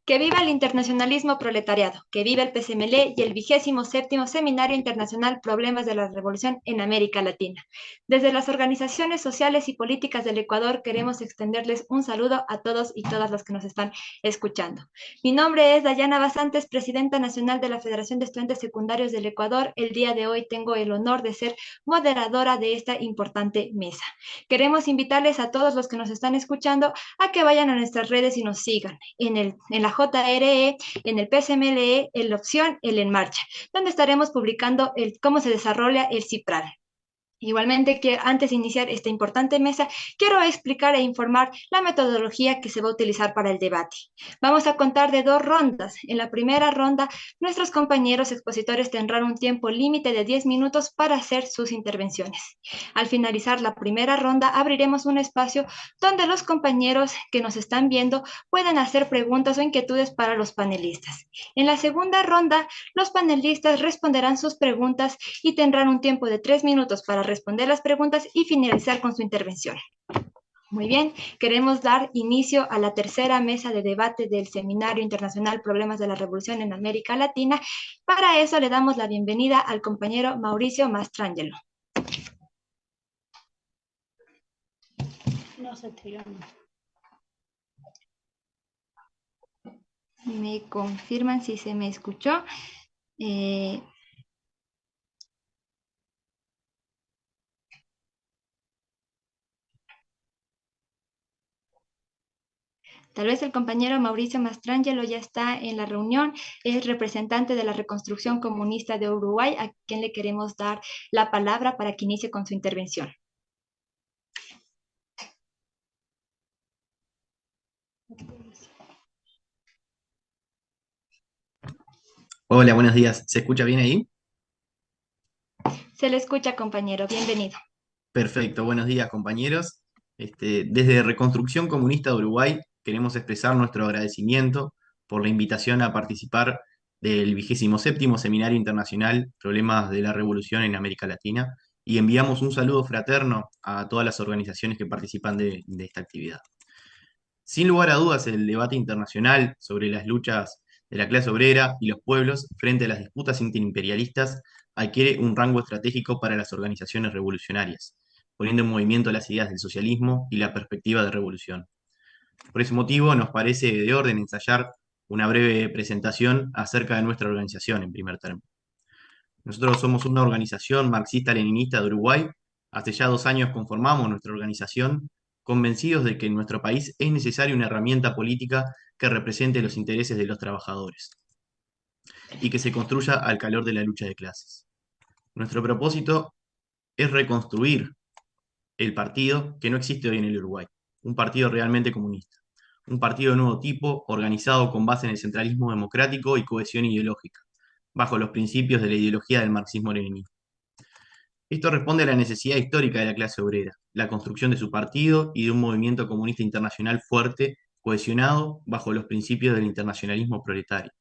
Que viva el internacionalismo proletariado, que viva el PSML y el 27º Seminario Internacional Problemas de la Revolución en América Latina. Desde las organizaciones sociales y políticas del Ecuador queremos extenderles un saludo a todos y todas los que nos están escuchando. Mi nombre es Dayana Basantes, presidenta nacional de la Federación de Estudiantes Secundarios del Ecuador. El día de hoy tengo el honor de ser moderadora de esta importante mesa. Queremos invitarles a todos los que nos están escuchando a que vayan a nuestras redes y nos sigan en la JRE, en el PSMLE, en la opción El En Marcha, donde estaremos publicando cómo se desarrolla el CIPRAL. Igualmente, que antes de iniciar esta importante mesa, quiero explicar e informar la metodología que se va a utilizar para el debate. Vamos a contar de 2 rondas. En la primera ronda, nuestros compañeros expositores tendrán un tiempo límite de 10 minutos para hacer sus intervenciones. Al finalizar la primera ronda, abriremos un espacio donde los compañeros que nos están viendo pueden hacer preguntas o inquietudes para los panelistas. En la segunda ronda, los panelistas responderán sus preguntas y tendrán un tiempo de 3 minutos para responder las preguntas y finalizar con su intervención. Muy bien, queremos dar inicio a la tercera mesa de debate del Seminario Internacional Problemas de la Revolución en América Latina. Para eso le damos la bienvenida al compañero Mauricio Mastrangelo. No se tiró. Me confirman si se me escuchó. Tal vez el compañero Mauricio Mastrangelo ya está en la reunión, es representante de la Reconstrucción Comunista de Uruguay, a quien le queremos dar la palabra para que inicie con su intervención. Hola, buenos días. ¿Se escucha bien ahí? Se le escucha, compañero, bienvenido. Perfecto, buenos días, compañeros. Desde Reconstrucción Comunista de Uruguay queremos expresar nuestro agradecimiento por la invitación a participar del 27º Seminario Internacional Problemas de la Revolución en América Latina y enviamos un saludo fraterno a todas las organizaciones que participan de esta actividad. Sin lugar a dudas, el debate internacional sobre las luchas de la clase obrera y los pueblos frente a las disputas interimperialistas adquiere un rango estratégico para las organizaciones revolucionarias, poniendo en movimiento las ideas del socialismo y la perspectiva de revolución. Por ese motivo, nos parece de orden ensayar una breve presentación acerca de nuestra organización en primer término. Nosotros somos una organización marxista-leninista de Uruguay. Hace ya 2 años conformamos nuestra organización, convencidos de que en nuestro país es necesaria una herramienta política que represente los intereses de los trabajadores y que se construya al calor de la lucha de clases. Nuestro propósito es reconstruir el partido que no existe hoy en el Uruguay, un partido realmente comunista, un partido de nuevo tipo organizado con base en el centralismo democrático y cohesión ideológica, bajo los principios de la ideología del marxismo-leninismo. Esto responde a la necesidad histórica de la clase obrera, la construcción de su partido y de un movimiento comunista internacional fuerte, cohesionado bajo los principios del internacionalismo proletario,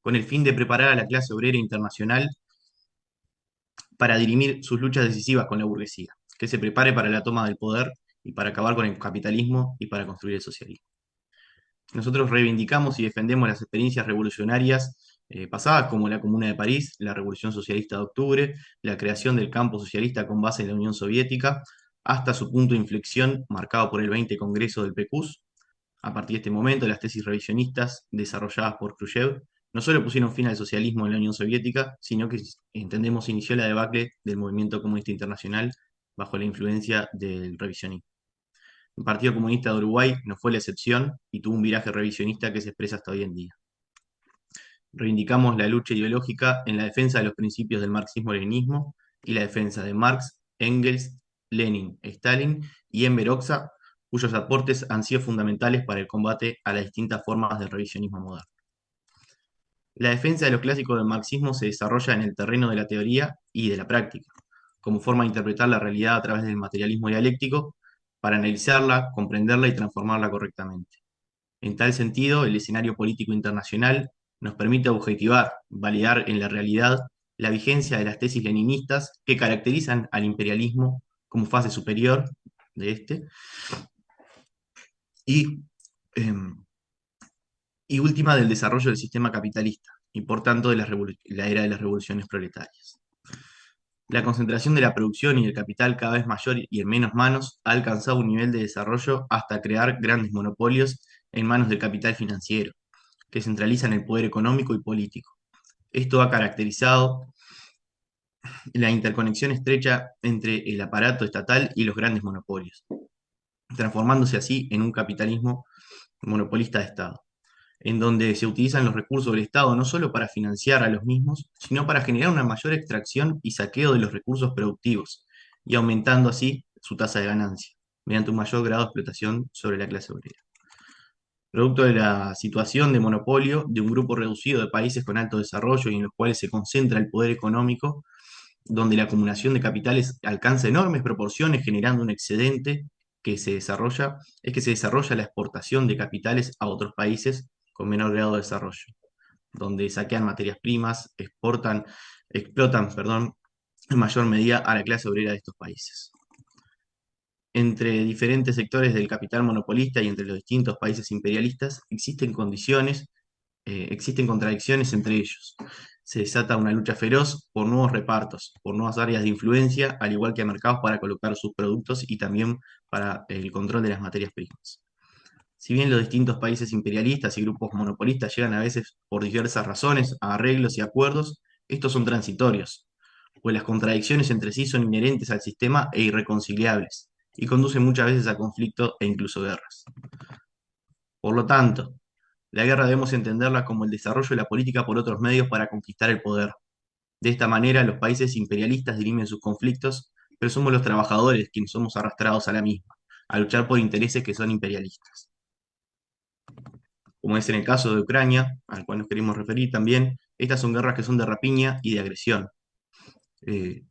con el fin de preparar a la clase obrera internacional para dirimir sus luchas decisivas con la burguesía, que se prepare para la toma del poder y para acabar con el capitalismo y para construir el socialismo. Nosotros reivindicamos y defendemos las experiencias revolucionarias pasadas, como la Comuna de París, la Revolución Socialista de Octubre, la creación del campo socialista con base en la Unión Soviética, hasta su punto de inflexión marcado por el 20 Congreso del PECUS. A partir de este momento, las tesis revisionistas desarrolladas por Khrushchev no solo pusieron fin al socialismo en la Unión Soviética, sino que entendemos inició la debacle del movimiento comunista internacional bajo la influencia del revisionismo. El Partido Comunista de Uruguay no fue la excepción y tuvo un viraje revisionista que se expresa hasta hoy en día. Reivindicamos la lucha ideológica en la defensa de los principios del marxismo-leninismo y la defensa de Marx, Engels, Lenin, Stalin y Enver Hoxha, cuyos aportes han sido fundamentales para el combate a las distintas formas del revisionismo moderno. La defensa de los clásicos del marxismo se desarrolla en el terreno de la teoría y de la práctica, como forma de interpretar la realidad a través del materialismo dialéctico para analizarla, comprenderla y transformarla correctamente. En tal sentido, el escenario político internacional nos permite objetivar, validar en la realidad la vigencia de las tesis leninistas que caracterizan al imperialismo como fase superior de este y, eh, y última del desarrollo del sistema capitalista, y por tanto de la era de las revoluciones proletarias. La concentración de la producción y del capital cada vez mayor y en menos manos ha alcanzado un nivel de desarrollo hasta crear grandes monopolios en manos del capital financiero, que centralizan el poder económico y político. Esto ha caracterizado la interconexión estrecha entre el aparato estatal y los grandes monopolios, transformándose así en un capitalismo monopolista de Estado, en donde se utilizan los recursos del Estado no solo para financiar a los mismos, sino para generar una mayor extracción y saqueo de los recursos productivos, y aumentando así su tasa de ganancia, mediante un mayor grado de explotación sobre la clase obrera. Producto de la situación de monopolio de un grupo reducido de países con alto desarrollo y en los cuales se concentra el poder económico, donde la acumulación de capitales alcanza enormes proporciones, generando un excedente que se desarrolla, es que se desarrolla la exportación de capitales a otros países con menor grado de desarrollo, donde saquean materias primas, explotan, perdón, en mayor medida a la clase obrera de estos países. Entre diferentes sectores del capital monopolista y entre los distintos países imperialistas existen contradicciones entre ellos. Se desata una lucha feroz por nuevos repartos, por nuevas áreas de influencia, al igual que mercados para colocar sus productos y también para el control de las materias primas. Si bien los distintos países imperialistas y grupos monopolistas llegan a veces por diversas razones a arreglos y acuerdos, estos son transitorios, pues las contradicciones entre sí son inherentes al sistema e irreconciliables, y conducen muchas veces a conflictos e incluso guerras. Por lo tanto, la guerra debemos entenderla como el desarrollo de la política por otros medios para conquistar el poder. De esta manera, los países imperialistas dirimen sus conflictos, pero somos los trabajadores quienes somos arrastrados a la misma, a luchar por intereses que son imperialistas. Como es en el caso de Ucrania, al cual nos queremos referir también, estas son guerras que son de rapiña y de agresión.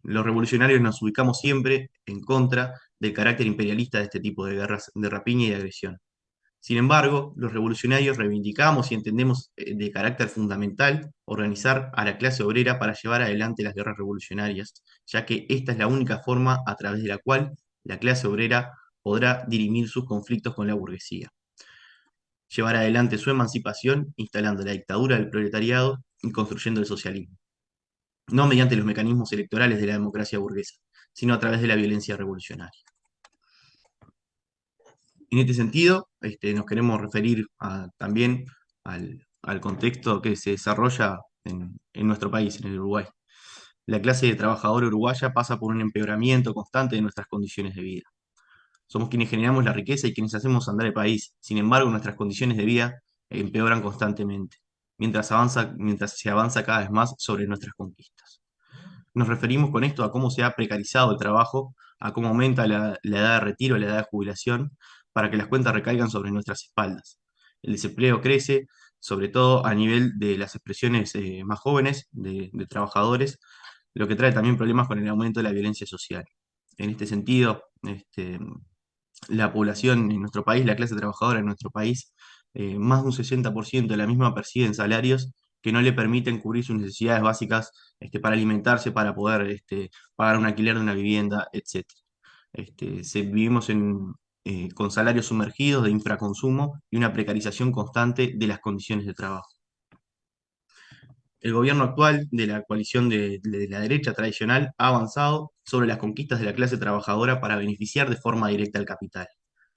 Los revolucionarios nos ubicamos siempre en contra del carácter imperialista de este tipo de guerras de rapiña y de agresión. Sin embargo, los revolucionarios reivindicamos y entendemos de carácter fundamental organizar a la clase obrera para llevar adelante las guerras revolucionarias, ya que esta es la única forma a través de la cual la clase obrera podrá dirimir sus conflictos con la burguesía, llevar adelante su emancipación, instalando la dictadura del proletariado y construyendo el socialismo, no mediante los mecanismos electorales de la democracia burguesa, sino a través de la violencia revolucionaria. En este sentido, nos queremos referir también al contexto que se desarrolla en nuestro país, en el Uruguay. La clase trabajadora uruguaya pasa por un empeoramiento constante de nuestras condiciones de vida. Somos quienes generamos la riqueza y quienes hacemos andar el país. Sin embargo, nuestras condiciones de vida empeoran constantemente, mientras se avanza cada vez más sobre nuestras conquistas. Nos referimos con esto a cómo se ha precarizado el trabajo, a cómo aumenta la edad de retiro, la edad de jubilación, para que las cuentas recaigan sobre nuestras espaldas. El desempleo crece, sobre todo a nivel de las expresiones más jóvenes de trabajadores, lo que trae también problemas con el aumento de la violencia social. En este sentido, la población en nuestro país, la clase trabajadora en nuestro país, más de un 60% de la misma perciben salarios que no le permiten cubrir sus necesidades básicas para alimentarse, para poder pagar un alquiler de una vivienda, etc. Vivimos con salarios sumergidos de infraconsumo y una precarización constante de las condiciones de trabajo. El gobierno actual de la coalición de la derecha tradicional ha avanzado sobre las conquistas de la clase trabajadora para beneficiar de forma directa al capital.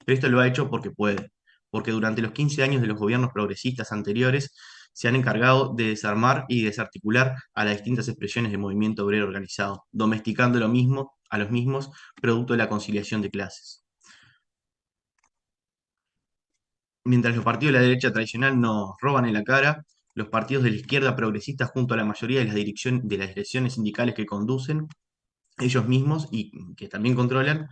Pero esto lo ha hecho porque puede, porque durante los 15 años de los gobiernos progresistas anteriores se han encargado de desarmar y desarticular a las distintas expresiones del movimiento obrero organizado, domesticando a los mismos producto de la conciliación de clases. Mientras los partidos de la derecha tradicional nos roban en la cara, los partidos de la izquierda progresista, junto a la mayoría de de las direcciones sindicales que conducen ellos mismos y que también controlan,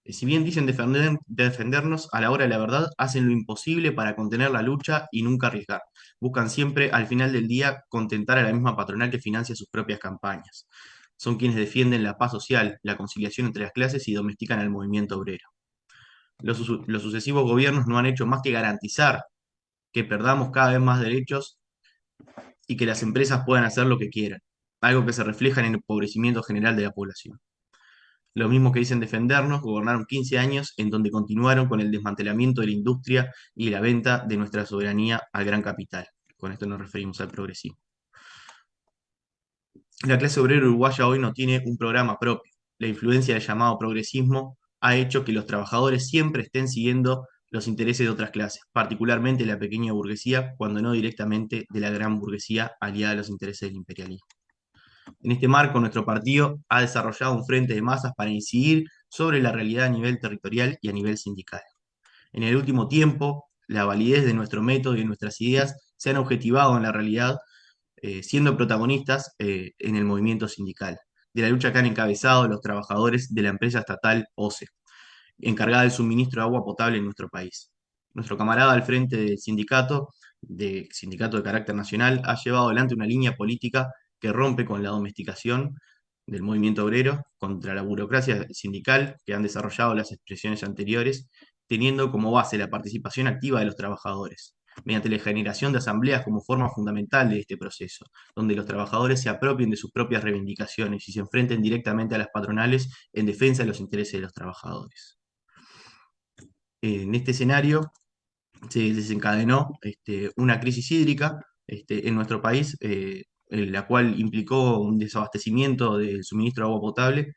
si bien dicen defendernos, a la hora de la verdad hacen lo imposible para contener la lucha y nunca arriesgar. Buscan siempre, al final del día, contentar a la misma patronal que financia sus propias campañas. Son quienes defienden la paz social, la conciliación entre las clases y domestican al movimiento obrero. Los sucesivos gobiernos no han hecho más que garantizar que perdamos cada vez más derechos y que las empresas puedan hacer lo que quieran, algo que se refleja en el empobrecimiento general de la población. Lo mismo que dicen defendernos, gobernaron 15 años en donde continuaron con el desmantelamiento de la industria y la venta de nuestra soberanía al gran capital. Con esto nos referimos al progresismo. La clase obrera uruguaya hoy no tiene un programa propio. La influencia del llamado progresismo ha hecho que los trabajadores siempre estén siguiendo los intereses de otras clases, particularmente la pequeña burguesía, cuando no directamente de la gran burguesía aliada a los intereses del imperialismo. En este marco, nuestro partido ha desarrollado un frente de masas para incidir sobre la realidad a nivel territorial y a nivel sindical. En el último tiempo, la validez de nuestro método y de nuestras ideas se han objetivado en la realidad, siendo protagonistas en el movimiento sindical, de la lucha que han encabezado los trabajadores de la empresa estatal OCE, encargada del suministro de agua potable en nuestro país. Nuestro camarada al frente del sindicato de carácter nacional, ha llevado adelante una línea política que rompe con la domesticación del movimiento obrero contra la burocracia sindical que han desarrollado las expresiones anteriores, teniendo como base la participación activa de los trabajadores, mediante la generación de asambleas como forma fundamental de este proceso, donde los trabajadores se apropien de sus propias reivindicaciones y se enfrenten directamente a las patronales en defensa de los intereses de los trabajadores. En este escenario se desencadenó una crisis hídrica en nuestro país, en la cual implicó un desabastecimiento del suministro de agua potable,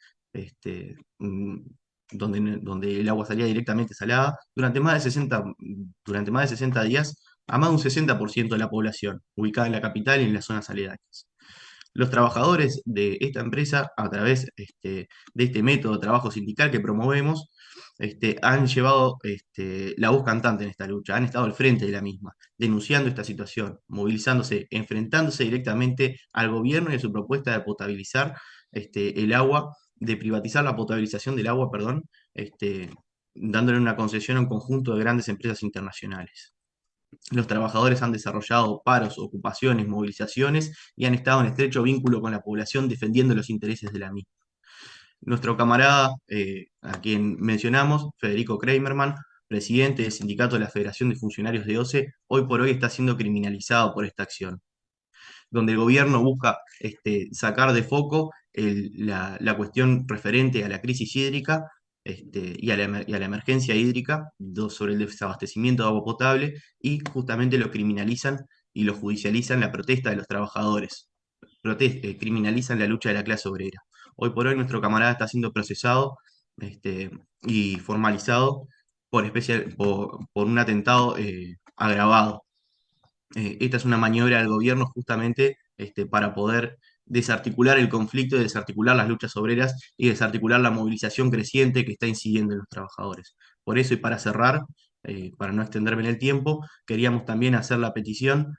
donde el agua salía directamente salada, durante más de 60 días, a más de un 60% de la población, ubicada en la capital y en las zonas aledañas. Los trabajadores de esta empresa, a través de este método de trabajo sindical que promovemos, han llevado la voz cantante en esta lucha, han estado al frente de la misma, denunciando esta situación, movilizándose, enfrentándose directamente al gobierno y a su propuesta de potabilizar el agua, de privatizar la potabilización del agua, perdón, dándole una concesión a un conjunto de grandes empresas internacionales. Los trabajadores han desarrollado paros, ocupaciones, movilizaciones y han estado en estrecho vínculo con la población defendiendo los intereses de la misma. Nuestro camarada, a quien mencionamos, Federico Kramerman, presidente del Sindicato de la Federación de Funcionarios de OCE, hoy por hoy está siendo criminalizado por esta acción, donde el gobierno busca sacar de foco la cuestión referente a la crisis hídrica y a la emergencia hídrica sobre el desabastecimiento de agua potable, y justamente lo criminalizan y lo judicializan la protesta de los trabajadores, criminalizan la lucha de la clase obrera. Hoy por hoy nuestro camarada está siendo procesado y formalizado por un atentado agravado. Esta es una maniobra del gobierno justamente para poder desarticular el conflicto, desarticular las luchas obreras y desarticular la movilización creciente que está incidiendo en los trabajadores. Por eso, y para cerrar, para no extenderme en el tiempo, queríamos también hacer la petición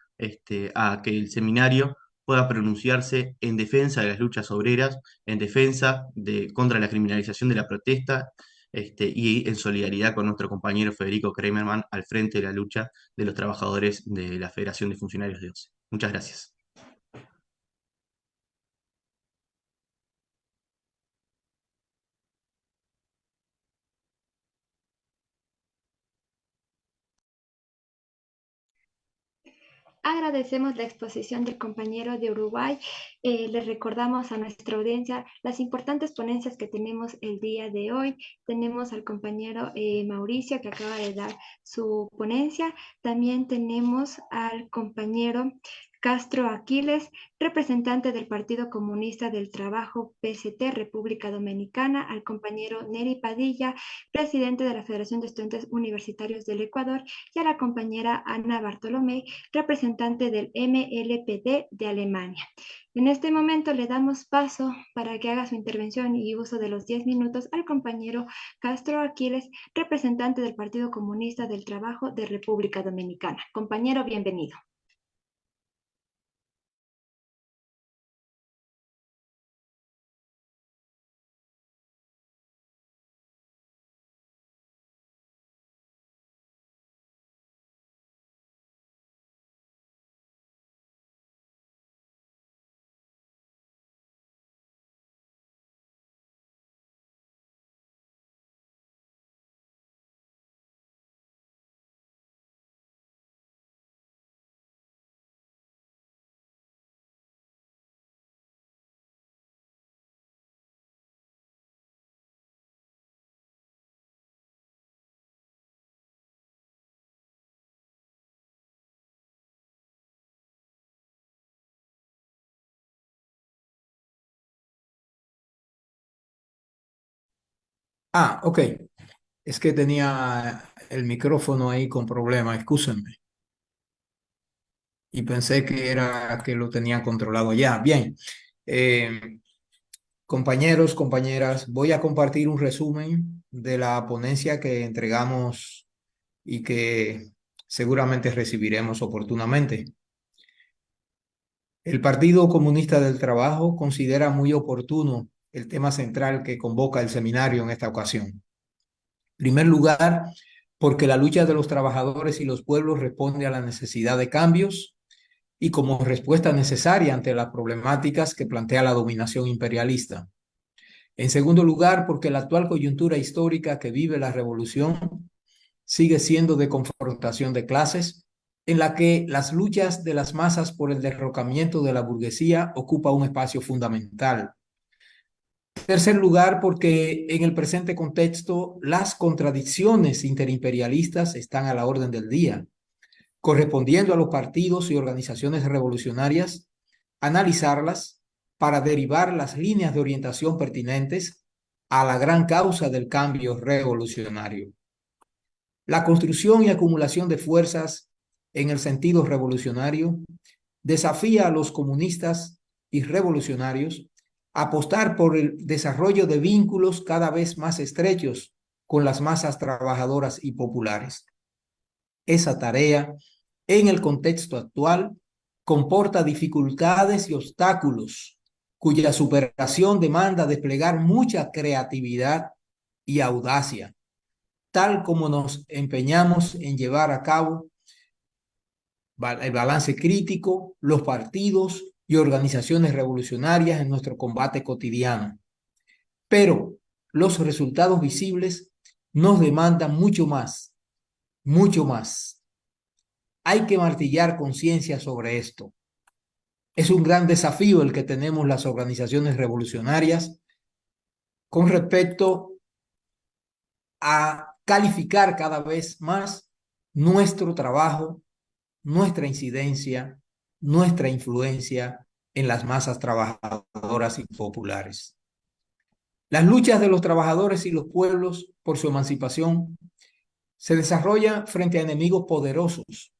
a que el seminario pueda pronunciarse en defensa de las luchas obreras, en defensa contra la criminalización de la protesta, y en solidaridad con nuestro compañero Federico Kramerman al frente de la lucha de los trabajadores de la Federación de Funcionarios de OCE. Muchas gracias. Agradecemos la exposición del compañero de Uruguay. Les recordamos a nuestra audiencia las importantes ponencias que tenemos el día de hoy. Tenemos al compañero Mauricio, que acaba de dar su ponencia. También tenemos al compañero Castro Aquiles, representante del Partido Comunista del Trabajo PCT, República Dominicana, al compañero Neri Padilla, presidente de la Federación de Estudiantes Universitarios del Ecuador, y a la compañera Ana Bartolomé, representante del MLPD de Alemania. En este momento le damos paso para que haga su intervención y uso de los 10 minutos al compañero Castro Aquiles, representante del Partido Comunista del Trabajo de República Dominicana. Compañero, bienvenido. Ok. Es que tenía el micrófono ahí con problema, excúsenme. Y pensé que era que lo tenía controlado ya. Bien. Eh, Compañeros, compañeras, voy a compartir un resumen de la ponencia que entregamos y que seguramente recibiremos oportunamente. El Partido Comunista del Trabajo considera muy oportuno el tema central que convoca el seminario en esta ocasión. En primer lugar, porque la lucha de los trabajadores y los pueblos responde a la necesidad de cambios y como respuesta necesaria ante las problemáticas que plantea la dominación imperialista. En segundo lugar, porque la actual coyuntura histórica que vive la revolución sigue siendo de confrontación de clases, en la que las luchas de las masas por el derrocamiento de la burguesía ocupa un espacio fundamental. En tercer lugar, porque en el presente contexto las contradicciones interimperialistas están a la orden del día, correspondiendo a los partidos y organizaciones revolucionarias analizarlas para derivar las líneas de orientación pertinentes a la gran causa del cambio revolucionario. La construcción y acumulación de fuerzas en el sentido revolucionario desafía a los comunistas y revolucionarios a apostar por el desarrollo de vínculos cada vez más estrechos con las masas trabajadoras y populares. Esa tarea, en el contexto actual, comporta dificultades y obstáculos cuya superación demanda desplegar mucha creatividad y audacia, tal como nos empeñamos en llevar a cabo el balance crítico, los partidos y organizaciones revolucionarias en nuestro combate cotidiano. Pero los resultados visibles nos demandan mucho más, mucho más. Hay que martillar conciencia sobre esto. Es un gran desafío el que tenemos las organizaciones revolucionarias con respecto a calificar cada vez más nuestro trabajo, nuestra incidencia, nuestra influencia en las masas trabajadoras y populares. Las luchas de los trabajadores y los pueblos por su emancipación se desarrollan frente a enemigos poderosos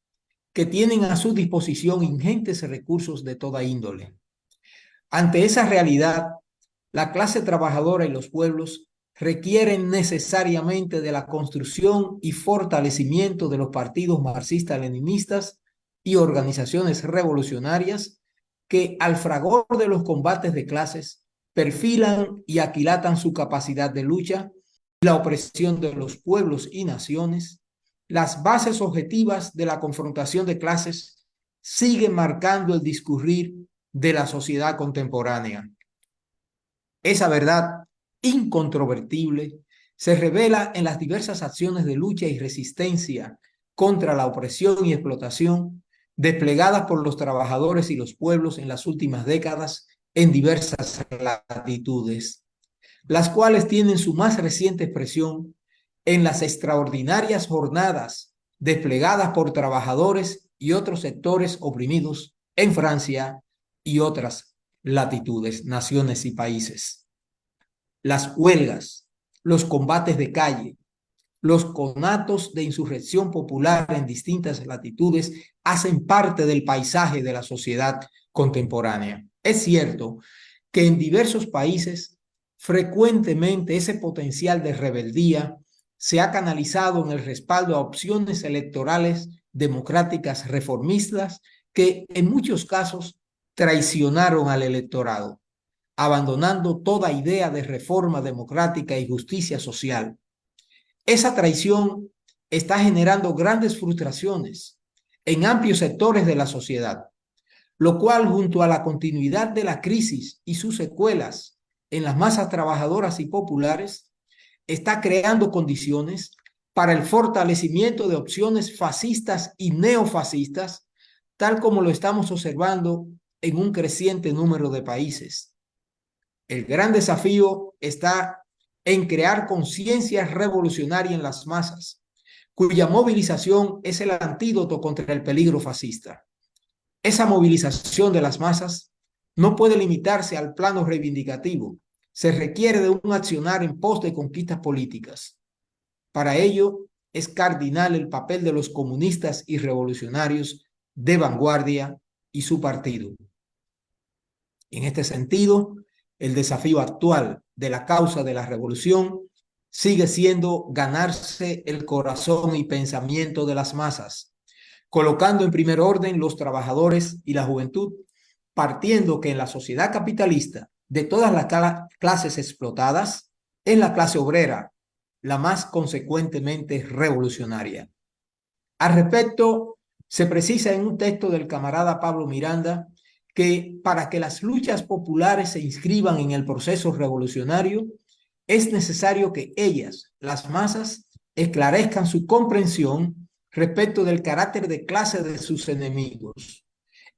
que tienen a su disposición ingentes recursos de toda índole. Ante esa realidad, la clase trabajadora y los pueblos requieren necesariamente de la construcción y fortalecimiento de los partidos marxistas-leninistas y organizaciones revolucionarias que, al fragor de los combates de clases, perfilan y aquilatan su capacidad de lucha y la opresión de los pueblos y naciones. Las bases objetivas de la confrontación de clases siguen marcando el discurrir de la sociedad contemporánea. Esa verdad incontrovertible se revela en las diversas acciones de lucha y resistencia contra la opresión y explotación desplegadas por los trabajadores y los pueblos en las últimas décadas en diversas latitudes, las cuales tienen su más reciente expresión en las extraordinarias jornadas desplegadas por trabajadores y otros sectores oprimidos en Francia y otras latitudes, naciones y países. Las huelgas, los combates de calle, los conatos de insurrección popular en distintas latitudes hacen parte del paisaje de la sociedad contemporánea. Es cierto que en diversos países frecuentemente ese potencial de rebeldía se ha canalizado en el respaldo a opciones electorales democráticas reformistas que en muchos casos traicionaron al electorado, abandonando toda idea de reforma democrática y justicia social. Esa traición está generando grandes frustraciones en amplios sectores de la sociedad, lo cual, junto a la continuidad de la crisis y sus secuelas en las masas trabajadoras y populares, está creando condiciones para el fortalecimiento de opciones fascistas y neofascistas, tal como lo estamos observando en un creciente número de países. El gran desafío está en crear conciencia revolucionaria en las masas, cuya movilización es el antídoto contra el peligro fascista. Esa movilización de las masas no puede limitarse al plano reivindicativo, se requiere de un accionar en pos de conquistas políticas. Para ello, es cardinal el papel de los comunistas y revolucionarios de vanguardia y su partido. En este sentido, el desafío actual de la causa de la revolución sigue siendo ganarse el corazón y pensamiento de las masas, colocando en primer orden los trabajadores y la juventud, partiendo que en la sociedad capitalista de todas las clases explotadas es la clase obrera la más consecuentemente revolucionaria. Al respecto, se precisa en un texto del camarada Pablo Miranda que para que las luchas populares se inscriban en el proceso revolucionario, es necesario que ellas, las masas, esclarezcan su comprensión respecto del carácter de clase de sus enemigos,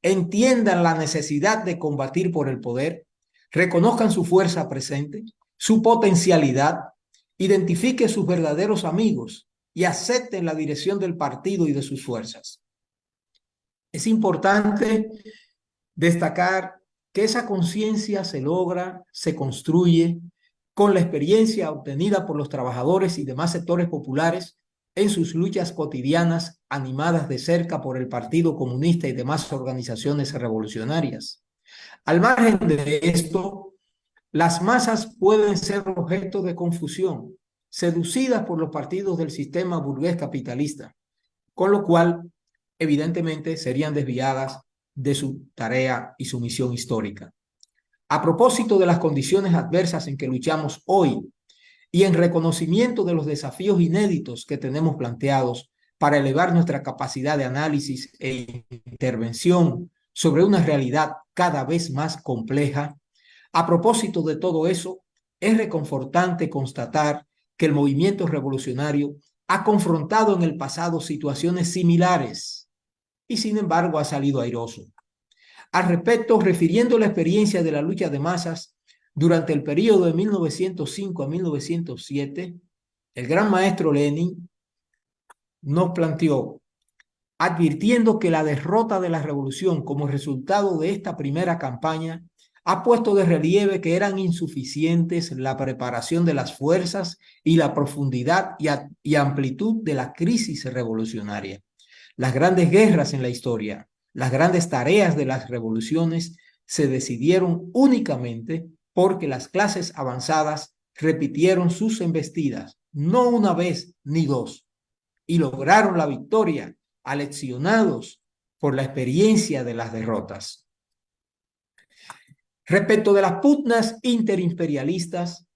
entiendan la necesidad de combatir por el poder, reconozcan su fuerza presente, su potencialidad, identifiquen sus verdaderos amigos y acepten la dirección del partido y de sus fuerzas. Es importante destacar que esa conciencia se logra, se construye con la experiencia obtenida por los trabajadores y demás sectores populares en sus luchas cotidianas animadas de cerca por el Partido Comunista y demás organizaciones revolucionarias. Al margen de esto, las masas pueden ser objeto de confusión, seducidas por los partidos del sistema burgués capitalista, con lo cual, evidentemente, serían desviadas de su tarea y su misión histórica. A propósito de las condiciones adversas en que luchamos hoy y en reconocimiento de los desafíos inéditos que tenemos planteados para elevar nuestra capacidad de análisis e intervención sobre una realidad cada vez más compleja, a propósito de todo eso, es reconfortante constatar que el movimiento revolucionario ha confrontado en el pasado situaciones similares y sin embargo ha salido airoso. Al respecto, refiriendo la experiencia de la lucha de masas durante el periodo de 1905 a 1907, el gran maestro Lenin nos planteó, advirtiendo que la derrota de la revolución como resultado de esta primera campaña ha puesto de relieve que eran insuficientes la preparación de las fuerzas y la profundidad y amplitud de la crisis revolucionaria. Las grandes guerras en la historia, las grandes tareas de las revoluciones se decidieron únicamente porque las clases avanzadas repitieron sus embestidas, no una vez ni dos, y lograron la victoria, aleccionados por la experiencia de las derrotas. Respecto de las pugnas interimperialistas,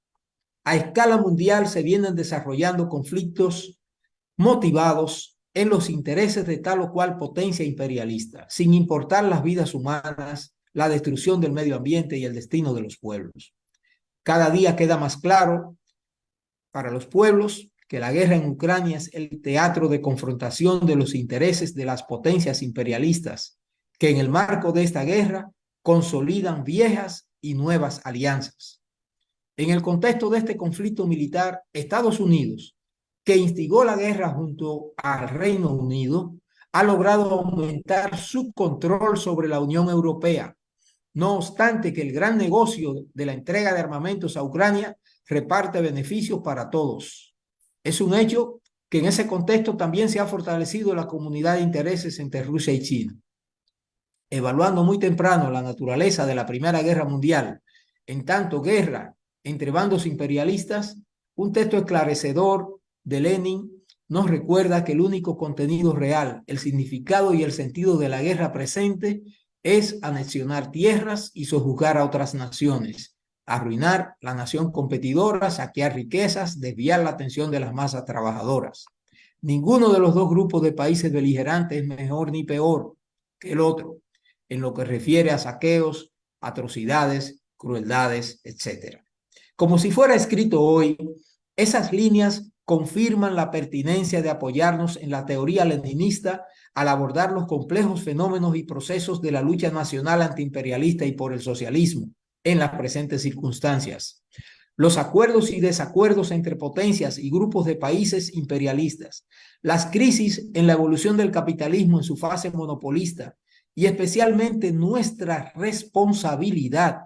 a escala mundial se vienen desarrollando conflictos motivados en los intereses de tal o cual potencia imperialista, sin importar las vidas humanas, la destrucción del medio ambiente y el destino de los pueblos. Cada día queda más claro para los pueblos que la guerra en Ucrania es el teatro de confrontación de los intereses de las potencias imperialistas, que en el marco de esta guerra consolidan viejas y nuevas alianzas. En el contexto de este conflicto militar, Estados Unidos, que instigó la guerra junto al Reino Unido, ha logrado aumentar su control sobre la Unión Europea, no obstante que el gran negocio de la entrega de armamentos a Ucrania reparte beneficios para todos. Es un hecho que en ese contexto también se ha fortalecido la comunidad de intereses entre Rusia y China. Evaluando muy temprano la naturaleza de la Primera Guerra Mundial, en tanto guerra entre bandos imperialistas, un texto esclarecedor de Lenin nos recuerda que el único contenido real, el significado y el sentido de la guerra presente es anexionar tierras y sojuzgar a otras naciones, arruinar la nación competidora, saquear riquezas, desviar la atención de las masas trabajadoras. Ninguno de los dos grupos de países beligerantes es mejor ni peor que el otro, en lo que refiere a saqueos, atrocidades, crueldades, etc. Como si fuera escrito hoy, esas líneas confirman la pertinencia de apoyarnos en la teoría leninista al abordar los complejos fenómenos y procesos de la lucha nacional antiimperialista y por el socialismo en las presentes circunstancias. Los acuerdos y desacuerdos entre potencias y grupos de países imperialistas, las crisis en la evolución del capitalismo en su fase monopolista y especialmente nuestra responsabilidad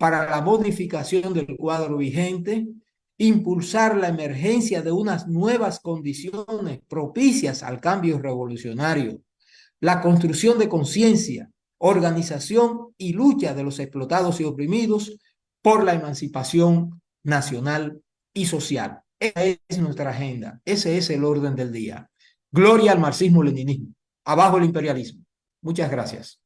para la modificación del cuadro vigente, impulsar la emergencia de unas nuevas condiciones propicias al cambio revolucionario, la construcción de conciencia, organización y lucha de los explotados y oprimidos por la emancipación nacional y social. Esa es nuestra agenda, ese es el orden del día. Gloria al marxismo-leninismo, abajo el imperialismo. Muchas gracias.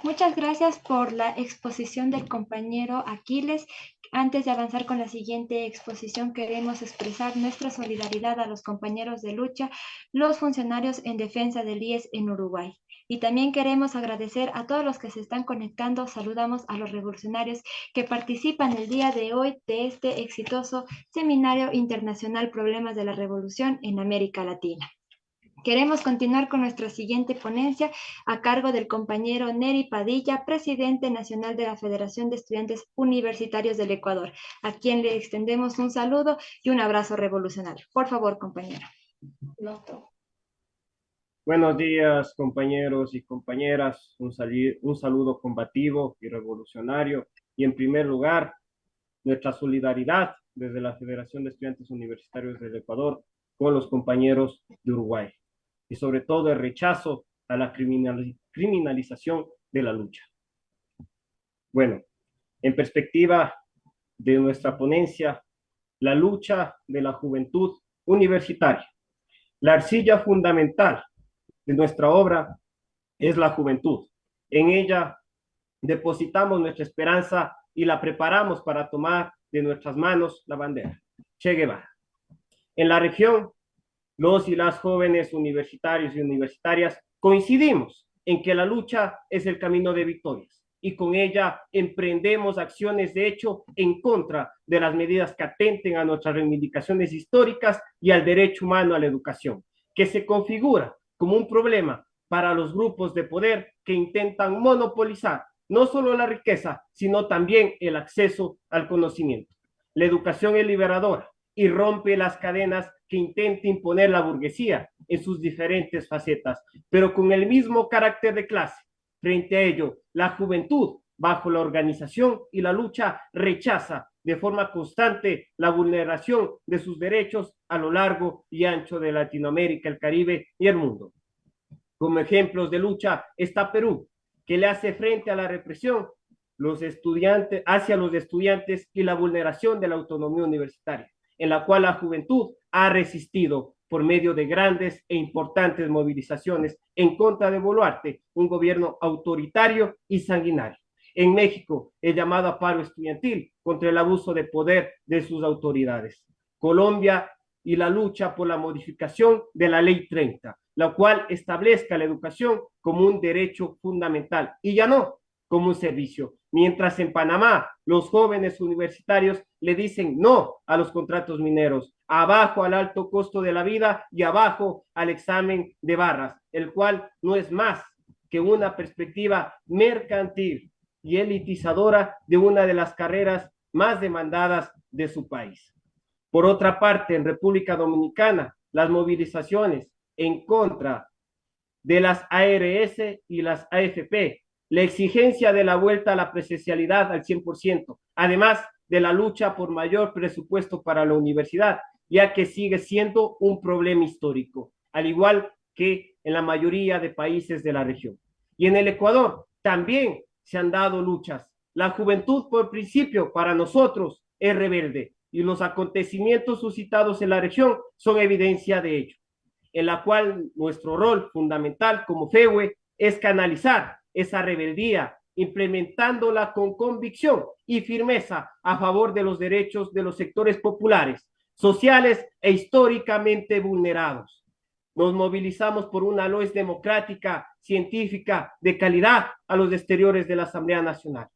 Muchas gracias por la exposición del compañero Aquiles. Antes de avanzar con la siguiente exposición, queremos expresar nuestra solidaridad a los compañeros de lucha, los funcionarios en defensa del IES en Uruguay. Y también queremos agradecer a todos los que se están conectando. Saludamos a los revolucionarios que participan el día de hoy de este exitoso Seminario Internacional Problemas de la Revolución en América Latina. Queremos continuar con nuestra siguiente ponencia a cargo del compañero Neri Padilla, presidente nacional de la Federación de Estudiantes Universitarios del Ecuador, a quien le extendemos un saludo y un abrazo revolucionario. Por favor, compañero. Buenos días, compañeros y compañeras. Un saludo combativo y revolucionario. Y en primer lugar, nuestra solidaridad desde la Federación de Estudiantes Universitarios del Ecuador con los compañeros de Uruguay. Y sobre todo el rechazo a la criminalización de la lucha. Bueno, en perspectiva de nuestra ponencia, la lucha de la juventud universitaria. La arcilla fundamental de nuestra obra es la juventud. En ella depositamos nuestra esperanza y la preparamos para tomar de nuestras manos la bandera. Che Guevara. En la región, los y las jóvenes universitarios y universitarias coincidimos en que la lucha es el camino de victorias y con ella emprendemos acciones de hecho en contra de las medidas que atenten a nuestras reivindicaciones históricas y al derecho humano a la educación, que se configura como un problema para los grupos de poder que intentan monopolizar no solo la riqueza, sino también el acceso al conocimiento. La educación es liberadora y rompe las cadenas que intenta imponer la burguesía en sus diferentes facetas, pero con el mismo carácter de clase. Frente a ello, la juventud, bajo la organización y la lucha, rechaza de forma constante la vulneración de sus derechos a lo largo y ancho de Latinoamérica, el Caribe y el mundo. Como ejemplos de lucha está Perú, que le hace frente a la represión hacia los estudiantes y la vulneración de la autonomía universitaria, en la cual la juventud ha resistido por medio de grandes e importantes movilizaciones en contra de Boluarte, un gobierno autoritario y sanguinario. En México, el llamado a paro estudiantil contra el abuso de poder de sus autoridades. Colombia y la lucha por la modificación de la Ley 30, la cual establezca la educación como un derecho fundamental y ya no como un servicio. Mientras en Panamá los jóvenes universitarios le dicen no a los contratos mineros, abajo al alto costo de la vida y abajo al examen de barras, el cual no es más que una perspectiva mercantil y elitizadora de una de las carreras más demandadas de su país. Por otra parte, en República Dominicana, las movilizaciones en contra de las ARS y las AFP, la exigencia de la vuelta a la presencialidad al 100%, además de la lucha por mayor presupuesto para la universidad, ya que sigue siendo un problema histórico, al igual que en la mayoría de países de la región. Y en el Ecuador también se han dado luchas. La juventud, por principio, para nosotros es rebelde, y los acontecimientos suscitados en la región son evidencia de ello, en la cual nuestro rol fundamental como FEUE es canalizar esa rebeldía, implementándola con convicción y firmeza a favor de los derechos de los sectores populares, sociales e históricamente vulnerados. Nos movilizamos por una LOES democrática, científica, de calidad a los exteriores de la Asamblea Nacional,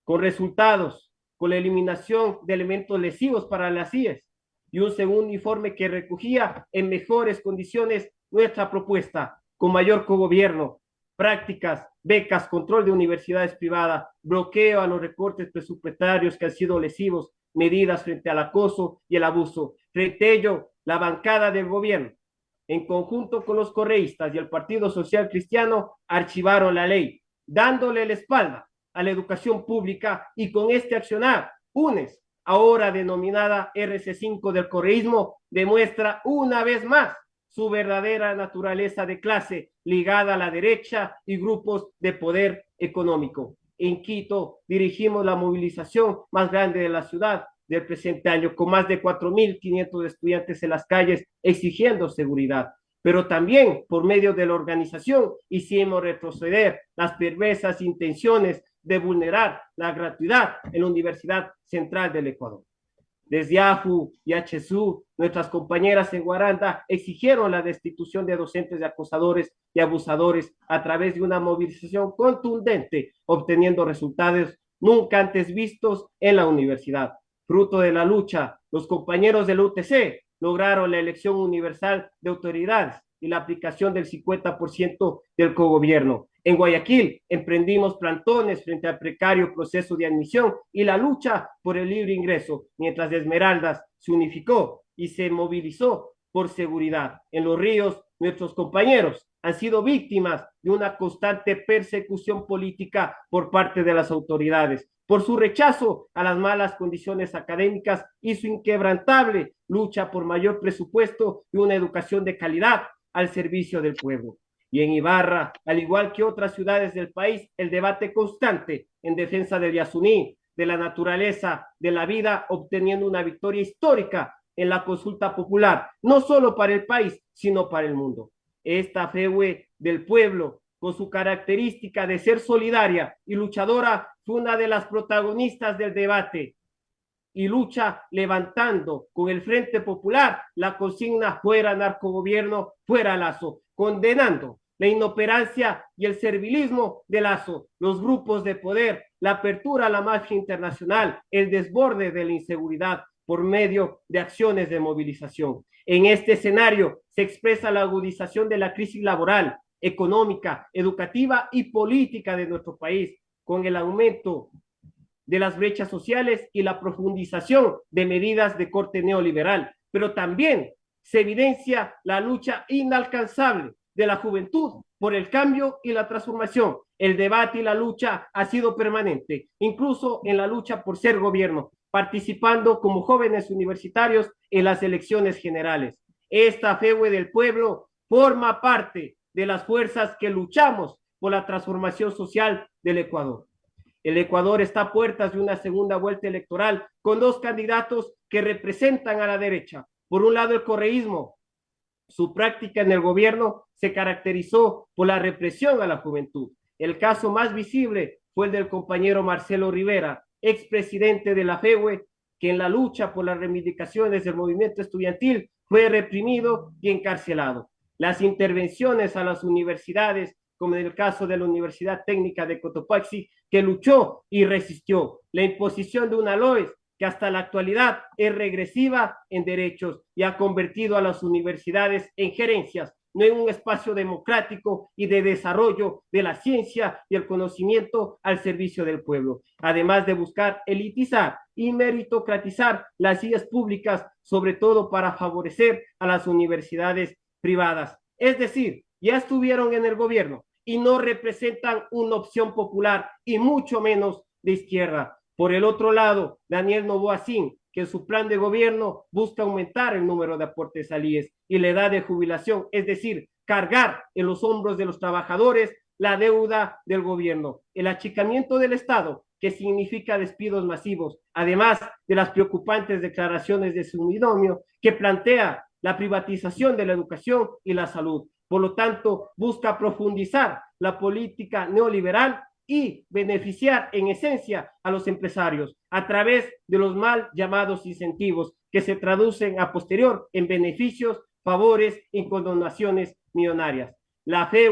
con resultados, con la eliminación de elementos lesivos para las IES y un segundo informe que recogía en mejores condiciones nuestra propuesta, con mayor cogobierno, prácticas, becas, control de universidades privadas, bloqueo a los recortes presupuestarios que han sido lesivos, medidas frente al acoso y el abuso. Frente a ello, la bancada del gobierno, en conjunto con los correístas y el Partido Social Cristiano, archivaron la ley, dándole la espalda a la educación pública, y con este accionar, UNES, ahora denominada RC5 del correísmo, demuestra una vez más su verdadera naturaleza de clase ligada a la derecha y grupos de poder económico. En Quito dirigimos la movilización más grande de la ciudad del presente año, con más de 4.500 estudiantes en las calles exigiendo seguridad. Pero también por medio de la organización hicimos retroceder las perversas intenciones de vulnerar la gratuidad en la Universidad Central del Ecuador. Desde AFU y HSU, nuestras compañeras en Guaranda exigieron la destitución de docentes y acosadores y abusadores a través de una movilización contundente, obteniendo resultados nunca antes vistos en la universidad. Fruto de la lucha, los compañeros del UTC lograron la elección universal de autoridades y la aplicación del 50% del cogobierno. En Guayaquil emprendimos plantones frente al precario proceso de admisión y la lucha por el libre ingreso, mientras Esmeraldas se unificó y se movilizó por seguridad. En Los Ríos, nuestros compañeros han sido víctimas de una constante persecución política por parte de las autoridades, por su rechazo a las malas condiciones académicas y su inquebrantable lucha por mayor presupuesto y una educación de calidad al servicio del pueblo. Y en Ibarra, al igual que otras ciudades del país, el debate constante en defensa del Yasuní, de la naturaleza, de la vida, obteniendo una victoria histórica en la consulta popular, no solo para el país, sino para el mundo. Esta FEUE del pueblo, con su característica de ser solidaria y luchadora, fue una de las protagonistas del debate y lucha levantando con el Frente Popular la consigna fuera narcogobierno, fuera Lazo, condenando la inoperancia y el servilismo de Lazo, los grupos de poder, la apertura a la mafia internacional, el desborde de la inseguridad por medio de acciones de movilización. En este escenario se expresa la agudización de la crisis laboral, económica, educativa y política de nuestro país, con el aumento de las brechas sociales y la profundización de medidas de corte neoliberal, pero también se evidencia la lucha inalcanzable de la juventud por el cambio y la transformación. El debate y la lucha ha sido permanente, incluso en la lucha por ser gobierno, participando como jóvenes universitarios en las elecciones generales. Esta FEUE del pueblo forma parte de las fuerzas que luchamos por la transformación social del Ecuador. El Ecuador está a puertas de una segunda vuelta electoral con dos candidatos que representan a la derecha. Por un lado, el correísmo. Su práctica en el gobierno se caracterizó por la represión a la juventud. El caso más visible fue el del compañero Marcelo Rivera, expresidente de la FEUE, que en la lucha por las reivindicaciones del movimiento estudiantil fue reprimido y encarcelado. Las intervenciones a las universidades, como en el caso de la Universidad Técnica de Cotopaxi, que luchó y resistió la imposición de una LOES que hasta la actualidad es regresiva en derechos y ha convertido a las universidades en gerencias, no en un espacio democrático y de desarrollo de la ciencia y el conocimiento al servicio del pueblo, además de buscar elitizar y meritocratizar las vías públicas, sobre todo para favorecer a las universidades privadas. Es decir, ya estuvieron en el gobierno y no representan una opción popular y mucho menos de izquierda. Por el otro lado, Daniel Noboa Sin, que en su plan de gobierno busca aumentar el número de aportes al IES y la edad de jubilación, es decir, cargar en los hombros de los trabajadores la deuda del gobierno, el achicamiento del Estado, que significa despidos masivos, además de las preocupantes declaraciones de su binomio, que plantea la privatización de la educación y la salud. Por lo tanto, busca profundizar la política neoliberal y beneficiar en esencia a los empresarios a través de los mal llamados incentivos que se traducen a posterior en beneficios favores y condonaciones millonarias. La fe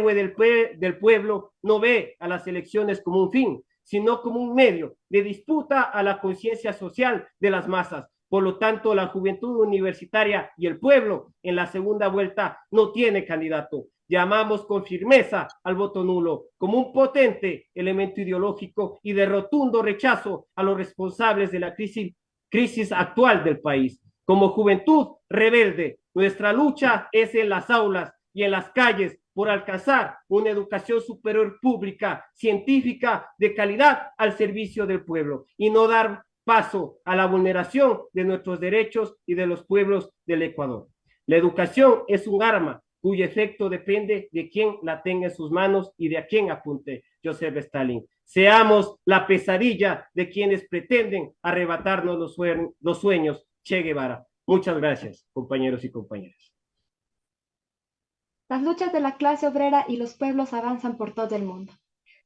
del pueblo no ve a las elecciones como un fin, sino como un medio de disputa a la conciencia social de las masas. Por lo tanto, la juventud universitaria y el pueblo en la segunda vuelta no tiene candidato. Llamamos con firmeza al voto nulo como un potente elemento ideológico y de rotundo rechazo a los responsables de la crisis actual del país. Como juventud rebelde, nuestra lucha es en las aulas y en las calles por alcanzar una educación superior pública, científica, de calidad al servicio del pueblo y no dar paso a la vulneración de nuestros derechos y de los pueblos del Ecuador. La educación es un arma cuyo efecto depende de quién la tenga en sus manos y de a quién apunte Joseph Stalin. Seamos la pesadilla de quienes pretenden arrebatarnos los sueños, Che Guevara. Muchas gracias, compañeros y compañeras. Las luchas de la clase obrera y los pueblos avanzan por todo el mundo.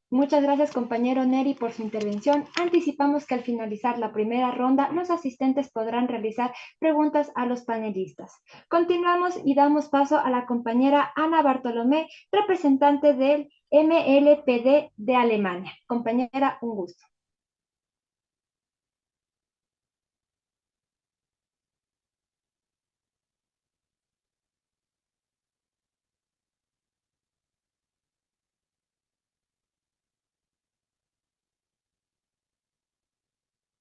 Muchas gracias, compañero Neri, por su intervención. Anticipamos que al finalizar la primera ronda, los asistentes podrán realizar preguntas a los panelistas. Continuamos y damos paso a la compañera Ana Bartolomé, representante del MLPD de Alemania. Compañera, un gusto.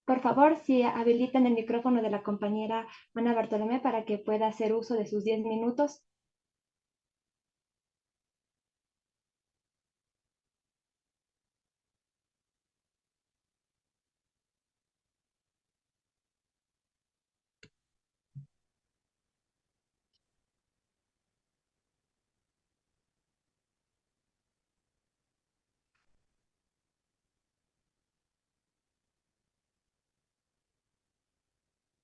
Por favor, si habilitan el micrófono de la compañera Ana Bartolomé para que pueda hacer uso de sus 10 minutos.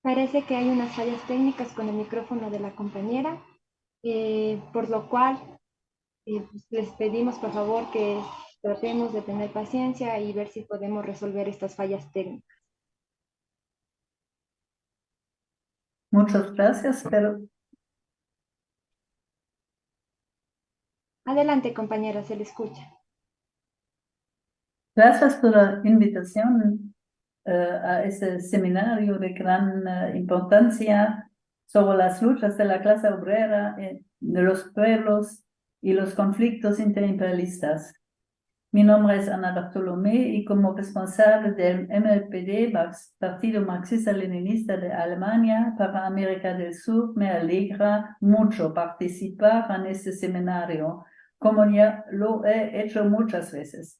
Parece que hay unas fallas técnicas con el micrófono de la compañera, por lo cual pues, les pedimos por favor que tratemos de tener paciencia y ver si podemos resolver estas fallas técnicas. Muchas gracias, pero Adelante, compañera, se le escucha. gracias por la invitación a este seminario de gran importancia sobre las luchas de la clase obrera, de los pueblos y los conflictos interimperialistas. Mi nombre es Ana Bartolomé y como responsable del MLPD, Partido Marxista-Leninista de Alemania para América del Sur, me alegra mucho participar en este seminario, como ya lo he hecho muchas veces.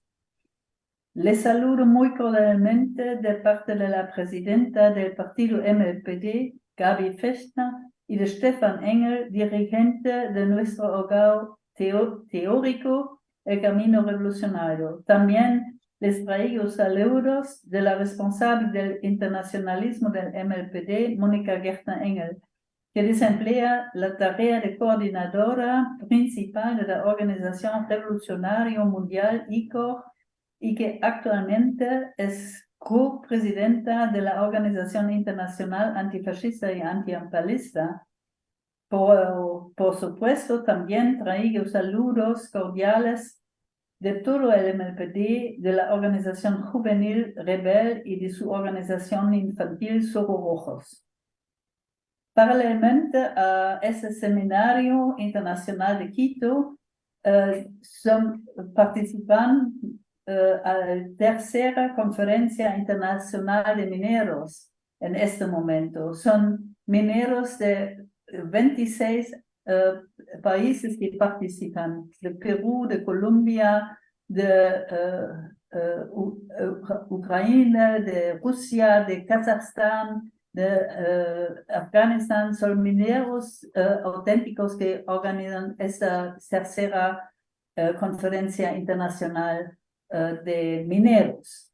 Les saludo muy cordialmente de parte de la presidenta del partido MLPD, Gabi Fechner, y de Stefan Engel, dirigente de nuestro hogar teórico, El Camino Revolucionario. También les traigo saludos de la responsable del internacionalismo del MLPD, Mónica Gertner-Engel, que desemplea la tarea de coordinadora principal de la Organización Revolucionaria Mundial, ICOR, y que actualmente es co-presidenta de la Organización Internacional Antifascista y Antiimperialista. Por supuesto, también traigo saludos cordiales de todo el MLPD, de la Organización Juvenil Rebel y de su organización infantil Zorro Rojos. Paralelamente a este seminario internacional de Quito, participan a la tercera conferencia internacional de mineros en este momento. Son mineros de 26 países que participan, de Perú, de Colombia, de Ucrania, de Rusia, de Kazajstán, de Afganistán. Son mineros auténticos que organizan esta tercera conferencia internacional de mineros.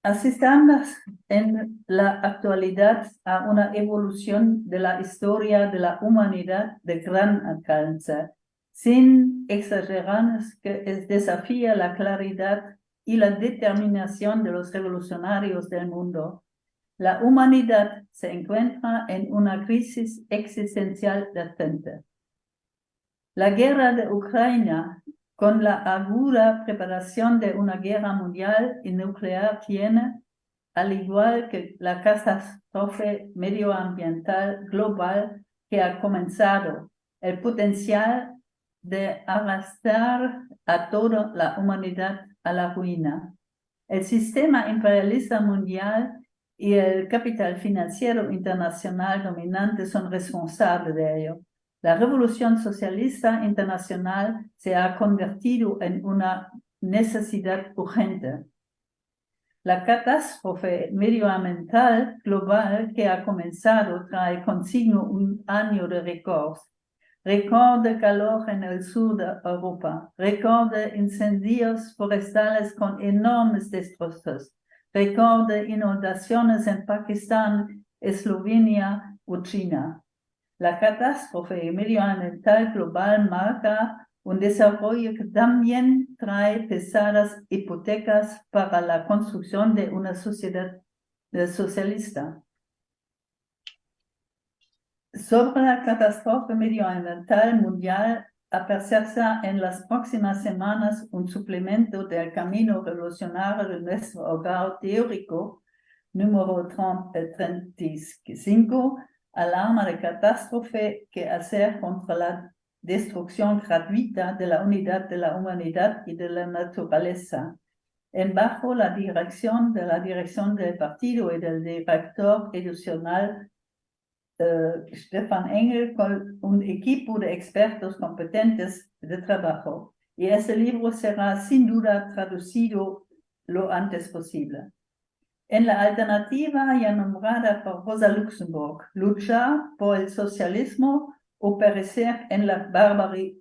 Asistamos en la actualidad a una evolución de la historia de la humanidad de gran alcance, sin exagerar que desafía la claridad y la determinación de los revolucionarios del mundo. La humanidad se encuentra en una crisis existencial latente. La guerra de Ucrania, con la aguda preparación de una guerra mundial y nuclear, tiene, al igual que la catástrofe medioambiental global que ha comenzado, el potencial de arrastrar a toda la humanidad a la ruina. El sistema imperialista mundial y el capital financiero internacional dominante son responsables de ello. La revolución socialista internacional se ha convertido en una necesidad urgente. La catástrofe medioambiental global que ha comenzado trae consigo un año de récords. Récord de calor en el sur de Europa, récord de incendios forestales con enormes destrozos, récord de inundaciones en Pakistán, Eslovenia o China. La catástrofe medioambiental global marca un desarrollo que también trae pesadas hipotecas para la construcción de una sociedad socialista. Sobre la catástrofe medioambiental mundial aparecerá en las próximas semanas un suplemento del camino revolucionario de nuestro hogar teórico, número 35, alarma de catástrofe que hacer contra la destrucción gratuita de la unidad de la humanidad y de la naturaleza. Bajo la dirección del partido y del director editorial Stefan Engel, con un equipo de expertos competentes de trabajo. Y ese libro será sin duda traducido lo antes posible. En la alternativa ya nombrada por Rosa Luxemburg, luchar por el socialismo o perecer en la barbarie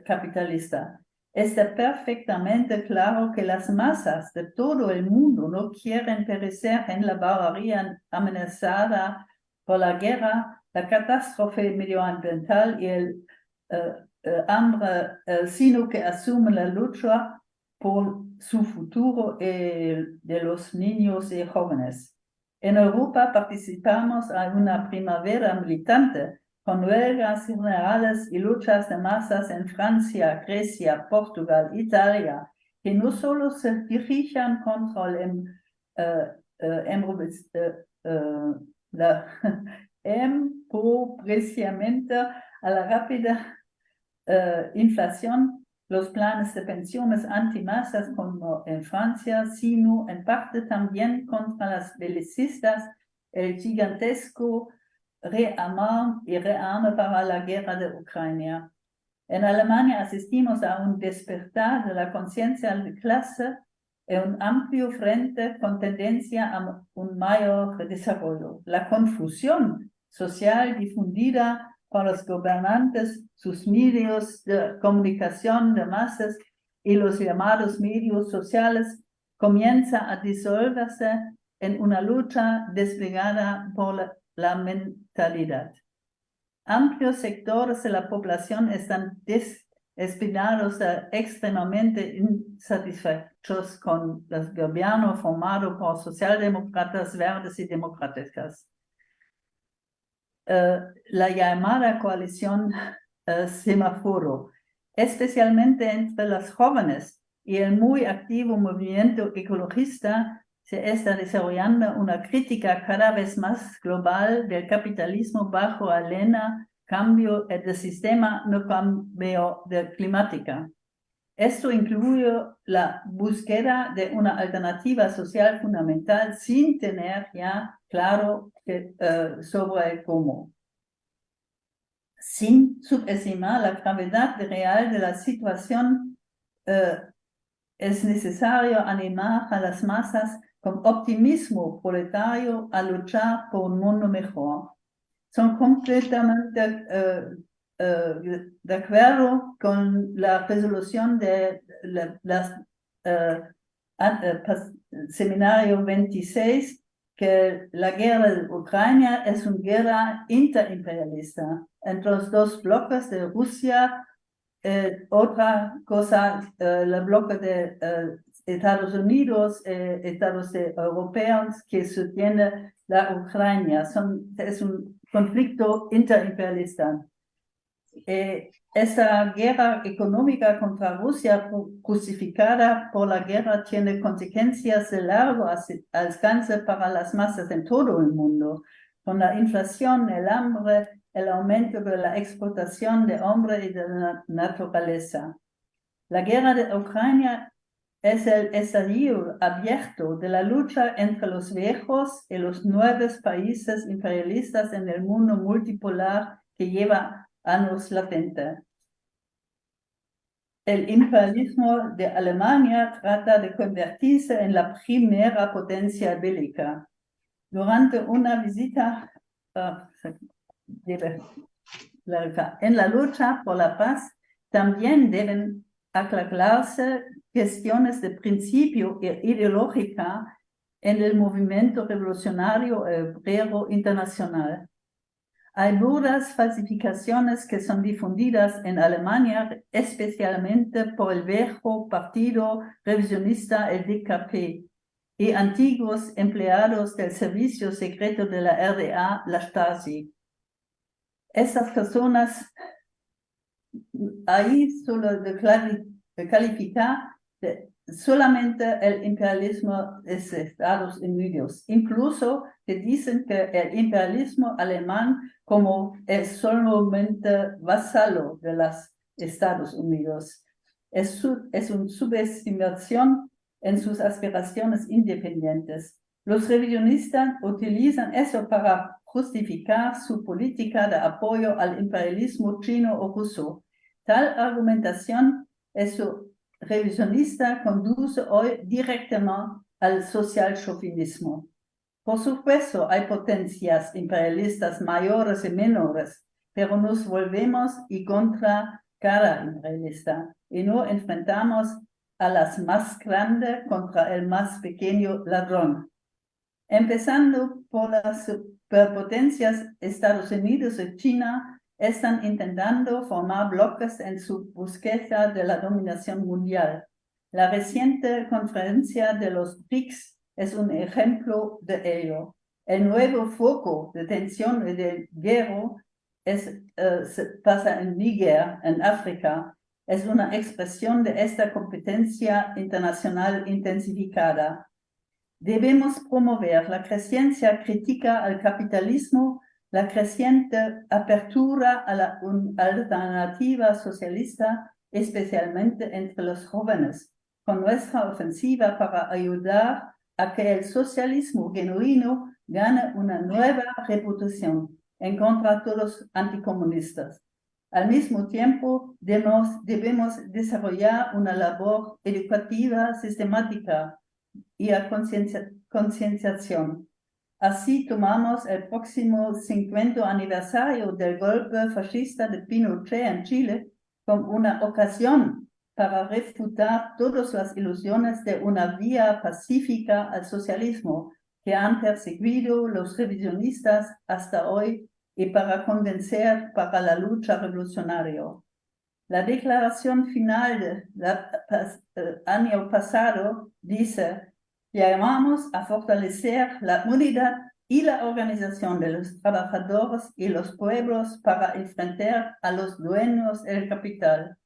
capitalista. Está perfectamente claro que las masas de todo el mundo no quieren perecer en la barbarie amenazada por la guerra, la catástrofe medioambiental y el hambre, sino que asumen la lucha por su futuro de los niños y jóvenes. En Europa participamos en una primavera militante con huelgas generales y luchas de masas en Francia, Grecia, Portugal, Italia, que no solo se dirigen contra el empobrecimiento, a la rápida inflación, los planes de pensiones antimasas como en Francia, sino en parte también contra las belicistas, el gigantesco rearme para la guerra de Ucrania. En Alemania asistimos a un despertar de la conciencia de clase en un amplio frente con tendencia a un mayor desarrollo. La confusión social difundida por los gobernantes, sus medios de comunicación de masas y los llamados medios sociales comienza a disolverse en una lucha desplegada por la mentalidad. Amplios sectores de la población están despinados extremadamente insatisfechos con el gobierno formado por socialdemócratas, verdes y demócratas. La llamada coalición semáforo, especialmente entre los jóvenes y el muy activo movimiento ecologista, se está desarrollando una crítica cada vez más global del capitalismo bajo la lema cambio de sistema, no cambio de climática. Esto incluye la búsqueda de una alternativa social fundamental sin tener ya claro sobre el cómo. Sin subestimar la gravedad real de la situación, es necesario animar a las masas con optimismo proletario a luchar por un mundo mejor. Son completamente de acuerdo con la resolución de seminario 26, que la guerra de Ucrania es una guerra interimperialista entre los dos bloques de Rusia. Otra cosa, el bloque de Estados Unidos, Estados europeos que sostienen la Ucrania. Es un conflicto interimperialista. Esta guerra económica contra Rusia, justificada por la guerra, tiene consecuencias de largo alcance para las masas en todo el mundo, con la inflación, el hambre, el aumento de la explotación de hombre y de la naturaleza. La guerra de Ucrania es el estallido abierto de la lucha entre los viejos y los nuevos países imperialistas en el mundo multipolar que lleva años latente. El imperialismo de Alemania trata de convertirse en la primera potencia bélica. Durante una visita en la lucha por la paz también deben aclararse cuestiones de principio e ideológica en el movimiento revolucionario obrero internacional. Hay duras falsificaciones que son difundidas en Alemania, especialmente por el viejo partido revisionista, el DKP, y antiguos empleados del servicio secreto de la RDA, la Stasi. Estas personas, ahí solo de calificar solamente el imperialismo de Estados Unidos, incluso que dicen que el imperialismo alemán como es solamente vasalo de los Estados Unidos. Es una subestimación en sus aspiraciones independientes. Los revisionistas utilizan eso para justificar su política de apoyo al imperialismo chino o ruso. Tal argumentación revisionista conduce hoy directamente al social-chauvinismo. Por supuesto, hay potencias imperialistas mayores y menores, pero nos volvemos y contra cada imperialista y no enfrentamos a las más grandes contra el más pequeño ladrón. Empezando por las superpotencias Estados Unidos y China, están intentando formar bloques en su búsqueda de la dominación mundial. La reciente conferencia de los BRICS es un ejemplo de ello. El nuevo foco de tensión y de guerra se pasa en Níger, en África. Es una expresión de esta competencia internacional intensificada. Debemos promover la creciente crítica al capitalismo, la creciente apertura a la alternativa socialista, especialmente entre los jóvenes, con nuestra ofensiva para ayudar a que el socialismo genuino gane una nueva reputación en contra de todos los anticomunistas. Al mismo tiempo, debemos desarrollar una labor educativa sistemática y a concienciación. Así tomamos el próximo 50 aniversario del golpe fascista de Pinochet en Chile como una ocasión para refutar todas las ilusiones de una vía pacífica al socialismo que han perseguido los revisionistas hasta hoy y para convencer para la lucha revolucionaria. La declaración final del año pasado dice: llamamos a fortalecer la unidad y la organización de los trabajadores y los pueblos para enfrentar a los dueños del capital.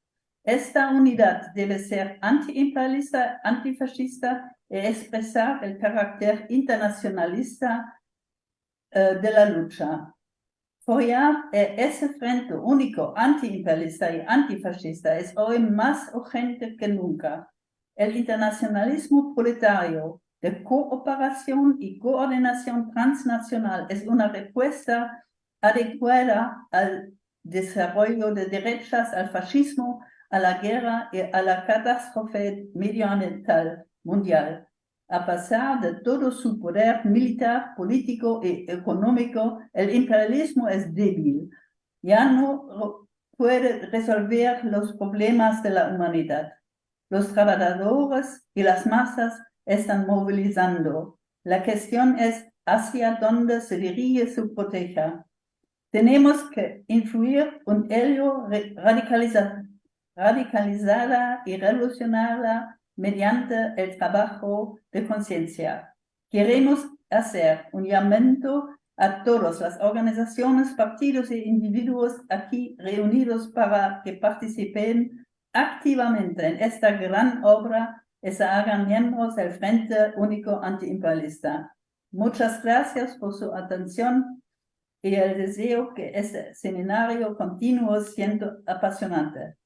Esta unidad debe ser antiimperialista, antifascista y expresar el carácter internacionalista de la lucha. Apoyar ese frente único antiimperialista y antifascista es hoy más urgente que nunca. El internacionalismo proletario de cooperación y coordinación transnacional es una respuesta adecuada al desarrollo de derechas, al fascismo, a la guerra y a la catástrofe medioambiental mundial. A pesar de todo su poder militar, político y económico, el imperialismo es débil. Ya no puede resolver los problemas de la humanidad. Los trabajadores y las masas están movilizando. La cuestión es hacia dónde se dirige su protesta. Tenemos que influir en ello radicalizada y revolucionarla mediante el trabajo de conciencia. Queremos hacer un llamamiento a todas las organizaciones, partidos e individuos aquí reunidos para que participen activamente en esta gran obra y se hagan miembros del Frente Único Antiimperialista. Muchas gracias por su atención y el deseo que este seminario continúe siendo apasionante.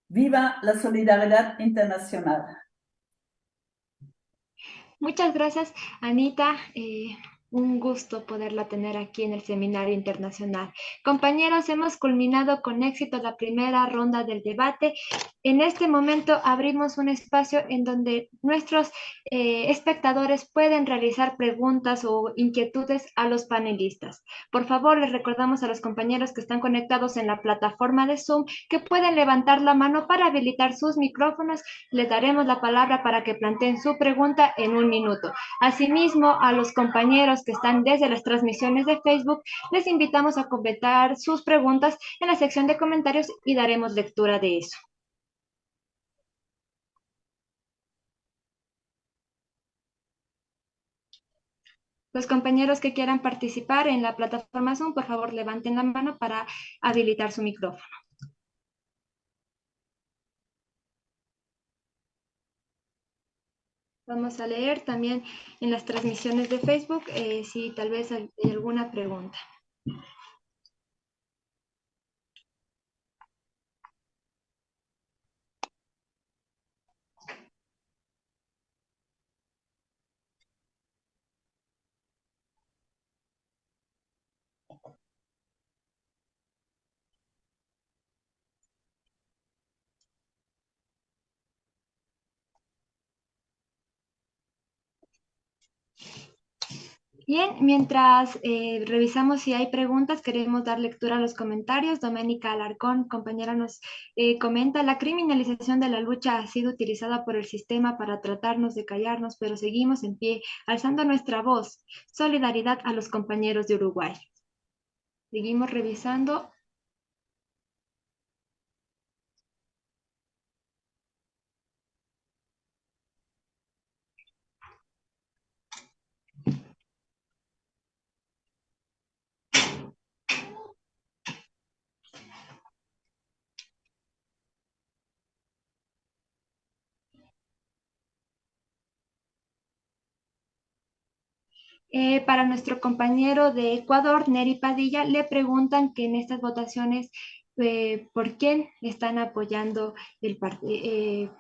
¡Viva la solidaridad internacional! Muchas gracias, Anita. Un gusto poderla tener aquí en el Seminario Internacional. Compañeros, hemos culminado con éxito la primera ronda del debate. En este momento abrimos un espacio en donde nuestros espectadores pueden realizar preguntas o inquietudes a los panelistas. Por favor, les recordamos a los compañeros que están conectados en la plataforma de Zoom que pueden levantar la mano para habilitar sus micrófonos. Les daremos la palabra para que planteen su pregunta en un minuto. Asimismo, a los compañeros que están desde las transmisiones de Facebook, les invitamos a completar sus preguntas en la sección de comentarios y daremos lectura de eso. Los compañeros que quieran participar en la plataforma Zoom, por favor, levanten la mano para habilitar su micrófono. Vamos a leer también en las transmisiones de Facebook si tal vez hay alguna pregunta. Bien, mientras revisamos si hay preguntas, queremos dar lectura a los comentarios. Doménica Alarcón, compañera, nos comenta: la criminalización de la lucha ha sido utilizada por el sistema para tratarnos de callarnos, pero seguimos en pie, alzando nuestra voz. Solidaridad a los compañeros de Uruguay. Seguimos revisando. Para nuestro compañero de Ecuador, Neri Padilla, le preguntan que en estas votaciones, ¿por quién están apoyando el partido?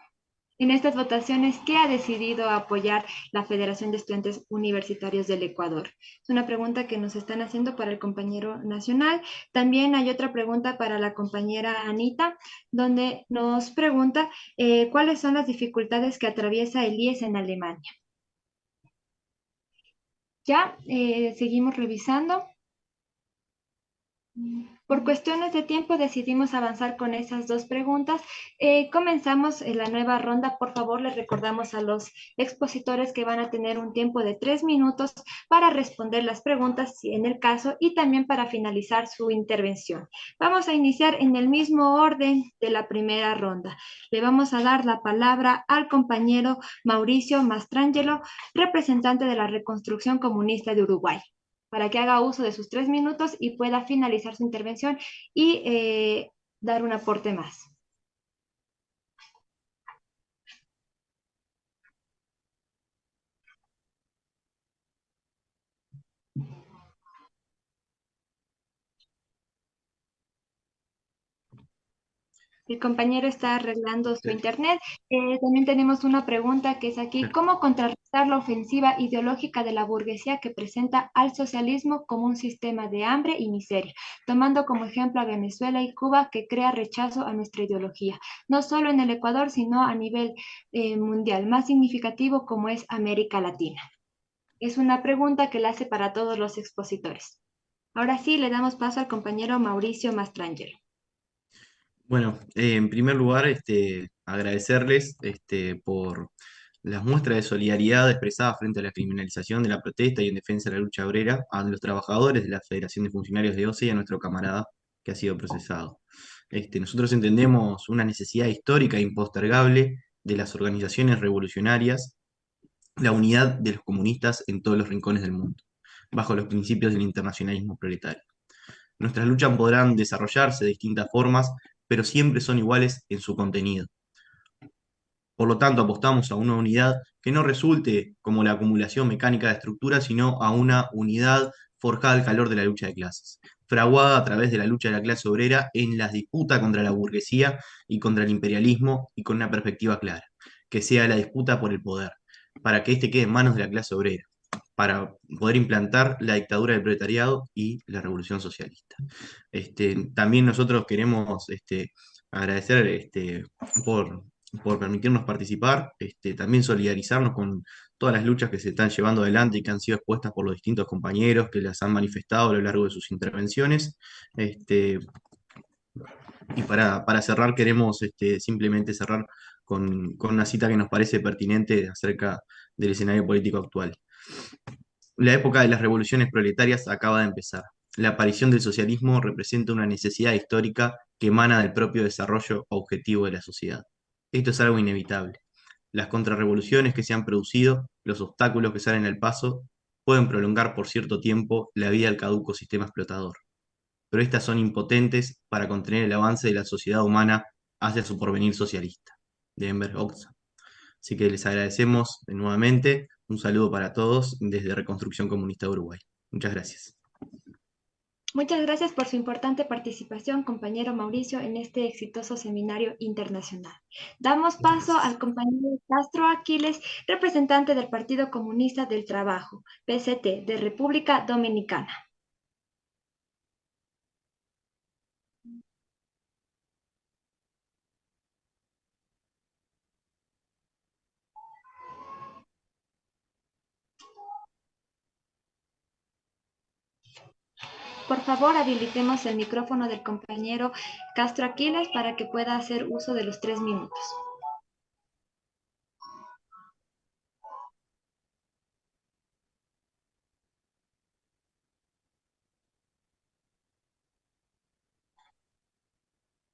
En estas votaciones, ¿qué ha decidido apoyar la Federación de Estudiantes Universitarios del Ecuador? Es una pregunta que nos están haciendo para el compañero nacional. También hay otra pregunta para la compañera Anita, donde nos pregunta cuáles son las dificultades que atraviesa el IES en Alemania. Ya, seguimos revisando. Por cuestiones de tiempo decidimos avanzar con esas dos preguntas. Comenzamos la nueva ronda. Por favor, les recordamos a los expositores que van a tener un tiempo de 3 minutos para responder las preguntas, si en el caso, y también para finalizar su intervención. Vamos a iniciar en el mismo orden de la primera ronda. Le vamos a dar la palabra al compañero Mauricio Mastrangelo, representante de la Reconstrucción Comunista de Uruguay, para que haga uso de sus 3 minutos y pueda finalizar su intervención y dar un aporte más. El compañero está arreglando su internet. También tenemos una pregunta que es aquí: ¿cómo contrarrestar la ofensiva ideológica de la burguesía que presenta al socialismo como un sistema de hambre y miseria, tomando como ejemplo a Venezuela y Cuba, que crea rechazo a nuestra ideología, no solo en el Ecuador, sino a nivel mundial, más significativo como es América Latina? Es una pregunta que la hace para todos los expositores. Ahora sí, le damos paso al compañero Mauricio Mastrangelo. Bueno, en primer lugar, agradecerles por las muestras de solidaridad expresadas frente a la criminalización de la protesta y en defensa de la lucha obrera a los trabajadores de la Federación de Funcionarios de OCE y a nuestro camarada que ha sido procesado. Nosotros entendemos una necesidad histórica e impostergable de las organizaciones revolucionarias, la unidad de los comunistas en todos los rincones del mundo, bajo los principios del internacionalismo proletario. Nuestras luchas podrán desarrollarse de distintas formas, pero siempre son iguales en su contenido. Por lo tanto, apostamos a una unidad que no resulte como la acumulación mecánica de estructuras, sino a una unidad forjada al calor de la lucha de clases, fraguada a través de la lucha de la clase obrera en la disputa contra la burguesía y contra el imperialismo, y con una perspectiva clara, que sea la disputa por el poder, para que éste quede en manos de la clase obrera, para poder implantar la dictadura del proletariado y la revolución socialista. También nosotros queremos agradecer por permitirnos participar, también solidarizarnos con todas las luchas que se están llevando adelante y que han sido expuestas por los distintos compañeros que las han manifestado a lo largo de sus intervenciones. Y para cerrar, queremos simplemente cerrar con una cita que nos parece pertinente acerca del escenario político actual. La época de las revoluciones proletarias acaba de empezar. La aparición del socialismo representa una necesidad histórica que emana del propio desarrollo objetivo de la sociedad. Esto es algo inevitable. Las contrarrevoluciones que se han producido, los obstáculos que salen al paso, pueden prolongar por cierto tiempo la vida del caduco sistema explotador. Pero estas son impotentes para contener el avance de la sociedad humana hacia su porvenir socialista. De Enver Hoxha. Así que les agradecemos nuevamente. Un saludo para todos desde Reconstrucción Comunista de Uruguay. Muchas gracias. Muchas gracias por su importante participación, compañero Mauricio, en este exitoso seminario internacional. Damos paso al compañero Castro Aquiles, representante del Partido Comunista del Trabajo, PCT, de República Dominicana. Por favor, habilitemos el micrófono del compañero Castro Aquiles para que pueda hacer uso de los 3 minutos.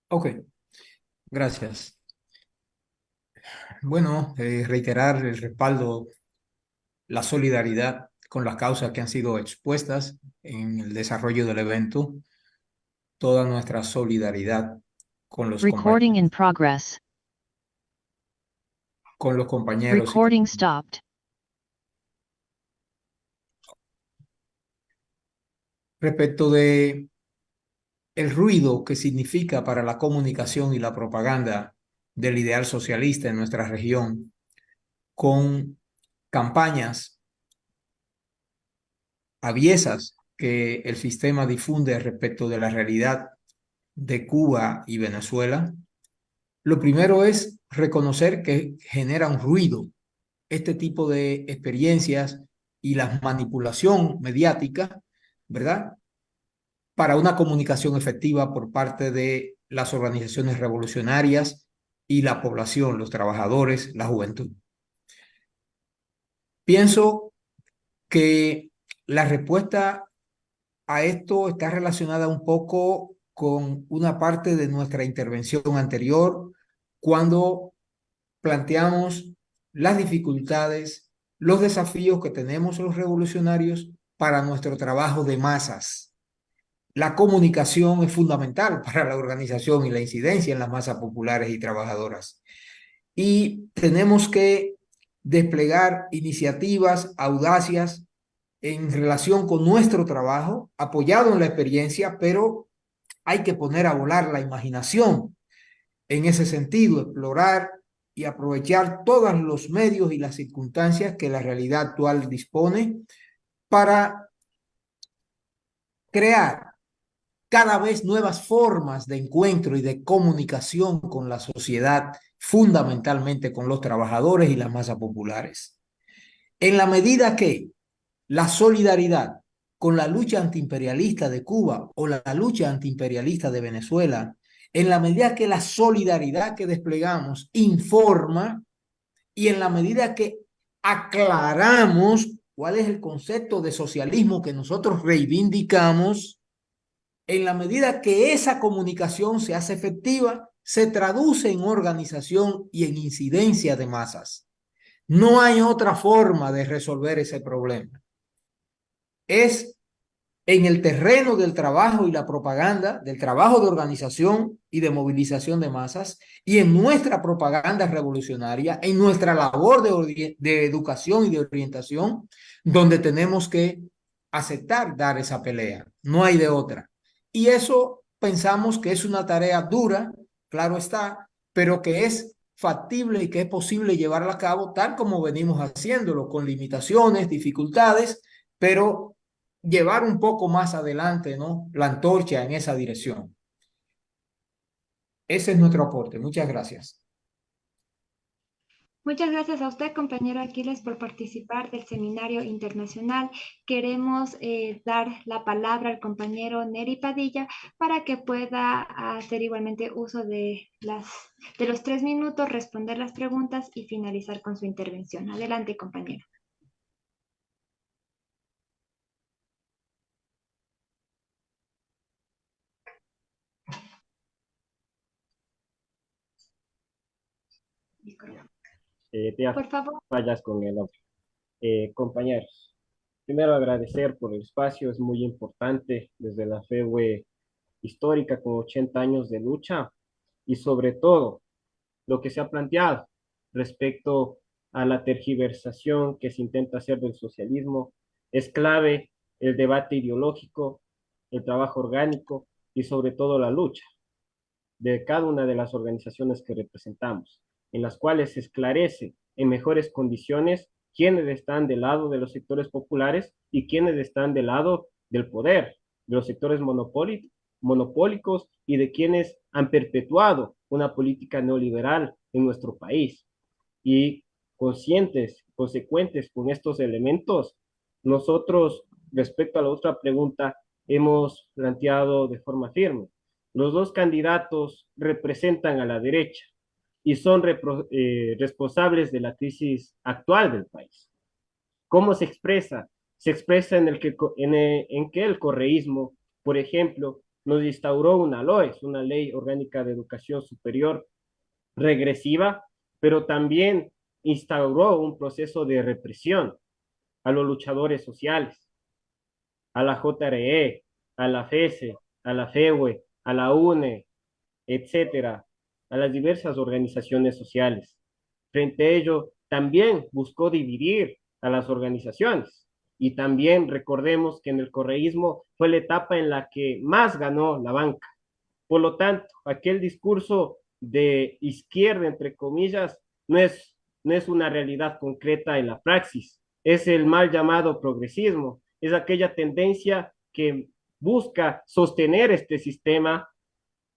Ok, gracias. Bueno, reiterar el respaldo, la solidaridad con las causas que han sido expuestas en el desarrollo del evento, toda nuestra solidaridad con los Recording in progress. compañeros. Recording stopped. Respecto de el ruido que significa para la comunicación y la propaganda del ideal socialista en nuestra región, con campañas aviesas que el sistema difunde respecto de la realidad de Cuba y Venezuela, lo primero es reconocer que genera un ruido este tipo de experiencias y la manipulación mediática, ¿verdad?, para una comunicación efectiva por parte de las organizaciones revolucionarias y la población, los trabajadores, la juventud. Pienso que la respuesta a esto está relacionada un poco con una parte de nuestra intervención anterior, cuando planteamos las dificultades, los desafíos que tenemos los revolucionarios para nuestro trabajo de masas. La comunicación es fundamental para la organización y la incidencia en las masas populares y trabajadoras. Y tenemos que desplegar iniciativas audaces en relación con nuestro trabajo, apoyado en la experiencia, pero hay que poner a volar la imaginación en ese sentido, explorar y aprovechar todos los medios y las circunstancias que la realidad actual dispone para crear cada vez nuevas formas de encuentro y de comunicación con la sociedad, fundamentalmente con los trabajadores y las masas populares. En la medida que la solidaridad con la lucha antiimperialista de Cuba o la lucha antiimperialista de Venezuela, en la medida que la solidaridad que desplegamos informa y en la medida que aclaramos cuál es el concepto de socialismo que nosotros reivindicamos, en la medida que esa comunicación se hace efectiva, se traduce en organización y en incidencia de masas. No hay otra forma de resolver ese problema. Es en el terreno del trabajo y la propaganda, del trabajo de organización y de movilización de masas, y en nuestra propaganda revolucionaria, en nuestra labor de educación y de orientación, donde tenemos que aceptar dar esa pelea. No hay de otra. Y eso pensamos que es una tarea dura, claro está, pero que es factible y que es posible llevarla a cabo tal como venimos haciéndolo, con limitaciones, dificultades, pero llevar un poco más adelante, ¿no?, la antorcha en esa dirección. Ese es nuestro aporte. Muchas gracias. Muchas gracias a usted, compañero Aquiles, por participar del seminario internacional. Queremos dar la palabra al compañero Neri Padilla para que pueda hacer igualmente uso de los 3 minutos, responder las preguntas y finalizar con su intervención. Adelante, compañero. Por favor. Fallas con el otro. Compañeros, primero agradecer por el espacio, es muy importante desde la FEWE histórica con 80 años de lucha y sobre todo lo que se ha planteado respecto a la tergiversación que se intenta hacer del socialismo. Es clave el debate ideológico, el trabajo orgánico y sobre todo la lucha de cada una de las organizaciones que representamos, en las cuales se esclarece en mejores condiciones quiénes están del lado de los sectores populares y quiénes están del lado del poder, de los sectores monopólicos y de quienes han perpetuado una política neoliberal en nuestro país. Y conscientes, consecuentes con estos elementos, nosotros, respecto a la otra pregunta, hemos planteado de forma firme. Los dos candidatos representan a la derecha y son responsables de la crisis actual del país. ¿Cómo se expresa? Se expresa en que el correísmo, por ejemplo, nos instauró una LOES, una Ley Orgánica de Educación Superior regresiva, pero también instauró un proceso de represión a los luchadores sociales, a la JRE, a la FESE, a la FEWE, a la UNE, etcétera, a las diversas organizaciones sociales. Frente a ello, también buscó dividir a las organizaciones. Y también recordemos que en el correísmo fue la etapa en la que más ganó la banca. Por lo tanto, aquel discurso de izquierda, entre comillas, no es una realidad concreta en la praxis. Es el mal llamado progresismo. Es aquella tendencia que busca sostener este sistema,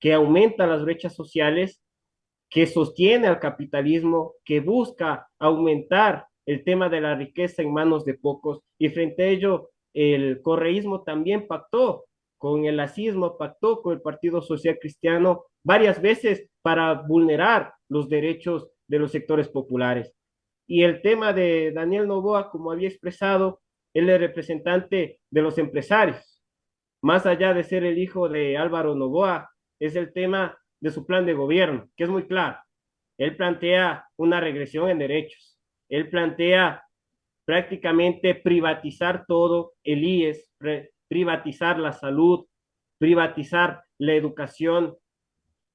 que aumenta las brechas sociales, que sostiene al capitalismo, que busca aumentar el tema de la riqueza en manos de pocos, y frente a ello el correísmo también pactó con el lacismo, pactó con el Partido Social Cristiano varias veces para vulnerar los derechos de los sectores populares. Y el tema de Daniel Noboa, como había expresado, él es representante de los empresarios. Más allá de ser el hijo de Álvaro Noboa, es el tema de su plan de gobierno, que es muy claro. Él plantea una regresión en derechos. Él plantea prácticamente privatizar todo, el IES, privatizar la salud, privatizar la educación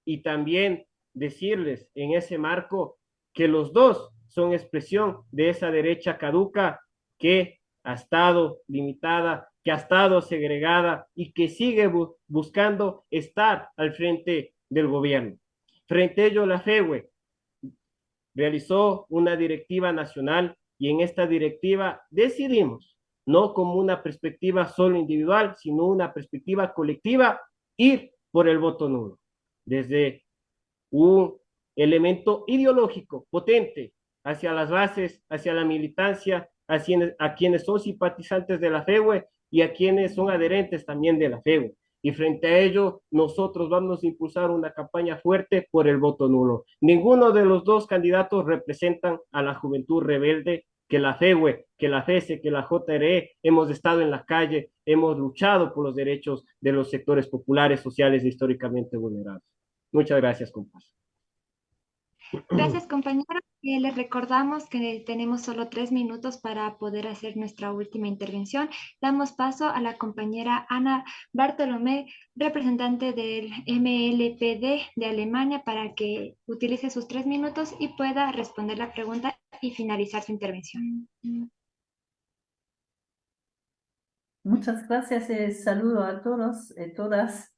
y también decirles en ese marco que los dos son expresión de esa derecha caduca que ha estado limitada, que ha estado segregada y que sigue buscando estar al frente del gobierno. Frente a ello, la FEWE realizó una directiva nacional y en esta directiva decidimos, no como una perspectiva solo individual, sino una perspectiva colectiva, ir por el voto nulo, desde un elemento ideológico potente hacia las bases, hacia la militancia, a quienes son simpatizantes de la FEWE y a quienes son adherentes también de la FEWE. Y frente a ello, nosotros vamos a impulsar una campaña fuerte por el voto nulo. Ninguno de los dos candidatos representan a la juventud rebelde que la FEWE, que la FESE, que la JRE. Hemos estado en la calle, hemos luchado por los derechos de los sectores populares, sociales e históricamente vulnerados. Muchas gracias, compas. Gracias, compañeros. Les recordamos que tenemos solo 3 minutos para poder hacer nuestra última intervención. Damos paso a la compañera Ana Bartolomé, representante del MLPD de Alemania, para que utilice sus 3 minutos y pueda responder la pregunta y finalizar su intervención. Muchas gracias y saludo a todos y todas.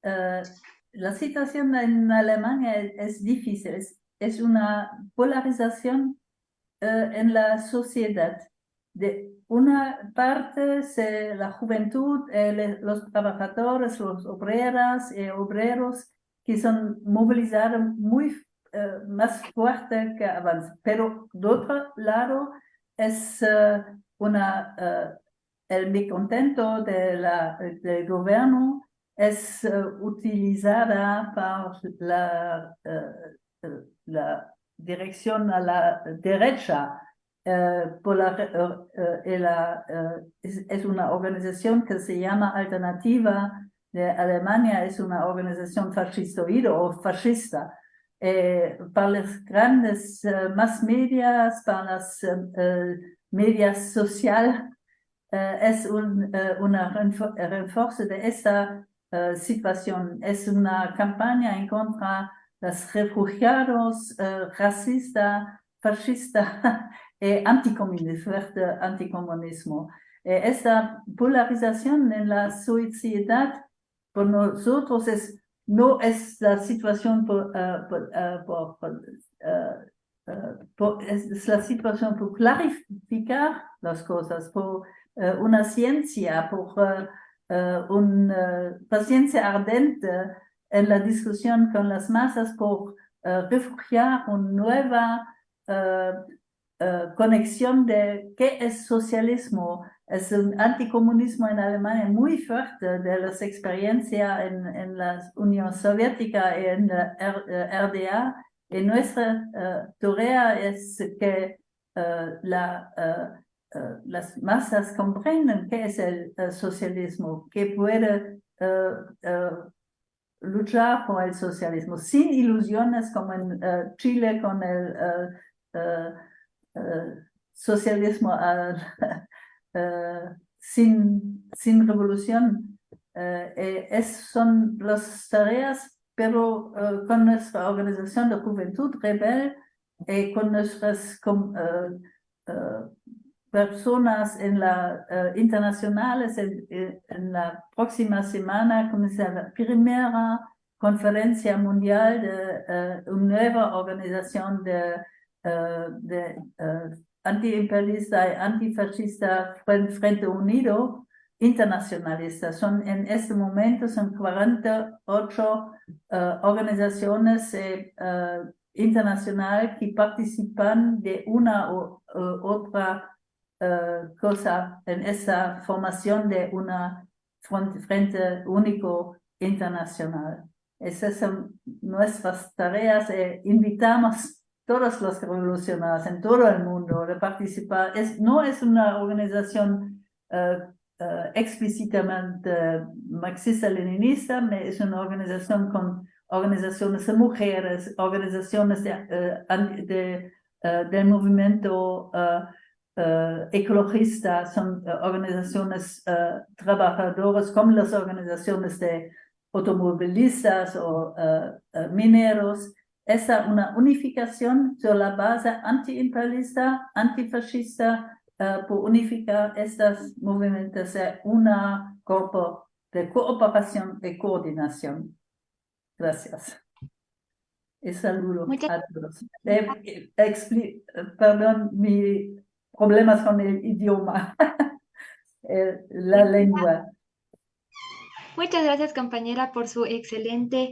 La situación en Alemania es difícil, es una polarización en la sociedad. De una parte, la juventud, los trabajadores, los obreras y obreros que son movilizados muy más fuerte que antes. Pero de otro lado, es el descontento del gobierno es utilizada por la dirección a la derecha. Es una organización que se llama Alternativa de Alemania, es una organización fascistoide o fascista. Para las grandes más medias, para las medias sociales, es un refuerzo de esta situación. Es una campaña en contra de los refugiados, racista, fascista fuerte anticomunismo. Esta polarización en la sociedad por nosotros no es la situación es la situación por clarificar las cosas, por una ciencia, por una paciencia ardente en la discusión con las masas, por refugiar una nueva conexión de qué es socialismo. Es un anticomunismo en Alemania muy fuerte de las experiencias en la Unión Soviética y en la RDA. Y nuestra tarea es que las masas comprenden qué es el socialismo, que puede luchar por el socialismo sin ilusiones como en Chile con el socialismo sin revolución. Son las tareas, pero con nuestra organización de Juventud Rebel y con nuestras personas internacionales en la próxima semana comienza la primera conferencia mundial de una nueva organización de antiimperialista y antifascista Frente Unido internacionalista. En este momento son 48 organizaciones internacionales que participan de una u otra cosa en esa formación de una Frente Único internacional. Esas son nuestras tareas. Invitamos todos los revolucionarios en todo el mundo de participar. No es una organización explícitamente marxista-leninista, es una organización con organizaciones de mujeres, organizaciones del movimiento ecologista, son organizaciones trabajadoras como las organizaciones de automovilistas o mineros. Es una unificación sobre la base antiimperialista, antifascista, por unificar estos movimientos en una grupo de cooperación y coordinación. Gracias. Y saludo a todos. Perdón, mis problemas con el idioma, la lengua. Muchas gracias, compañera, por su excelente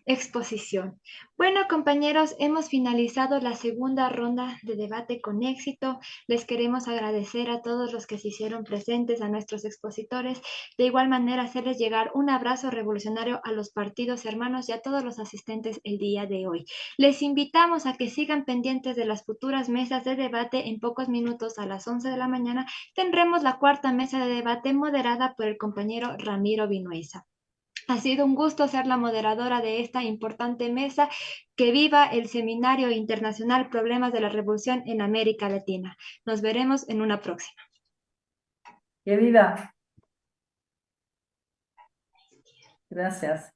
exposición. Bueno, compañeros, hemos finalizado la segunda ronda de debate con éxito. Les queremos agradecer a todos los que se hicieron presentes, a nuestros expositores. De igual manera, hacerles llegar un abrazo revolucionario a los partidos hermanos y a todos los asistentes el día de hoy. Les invitamos a que sigan pendientes de las futuras mesas de debate. En pocos minutos, a las 11 de la mañana, tendremos la cuarta mesa de debate moderada por el compañero Ramiro Vinuesa. Ha sido un gusto ser la moderadora de esta importante mesa. Que viva el Seminario Internacional Problemas de la Revolución en América Latina. Nos veremos en una próxima. ¡Que viva! Gracias.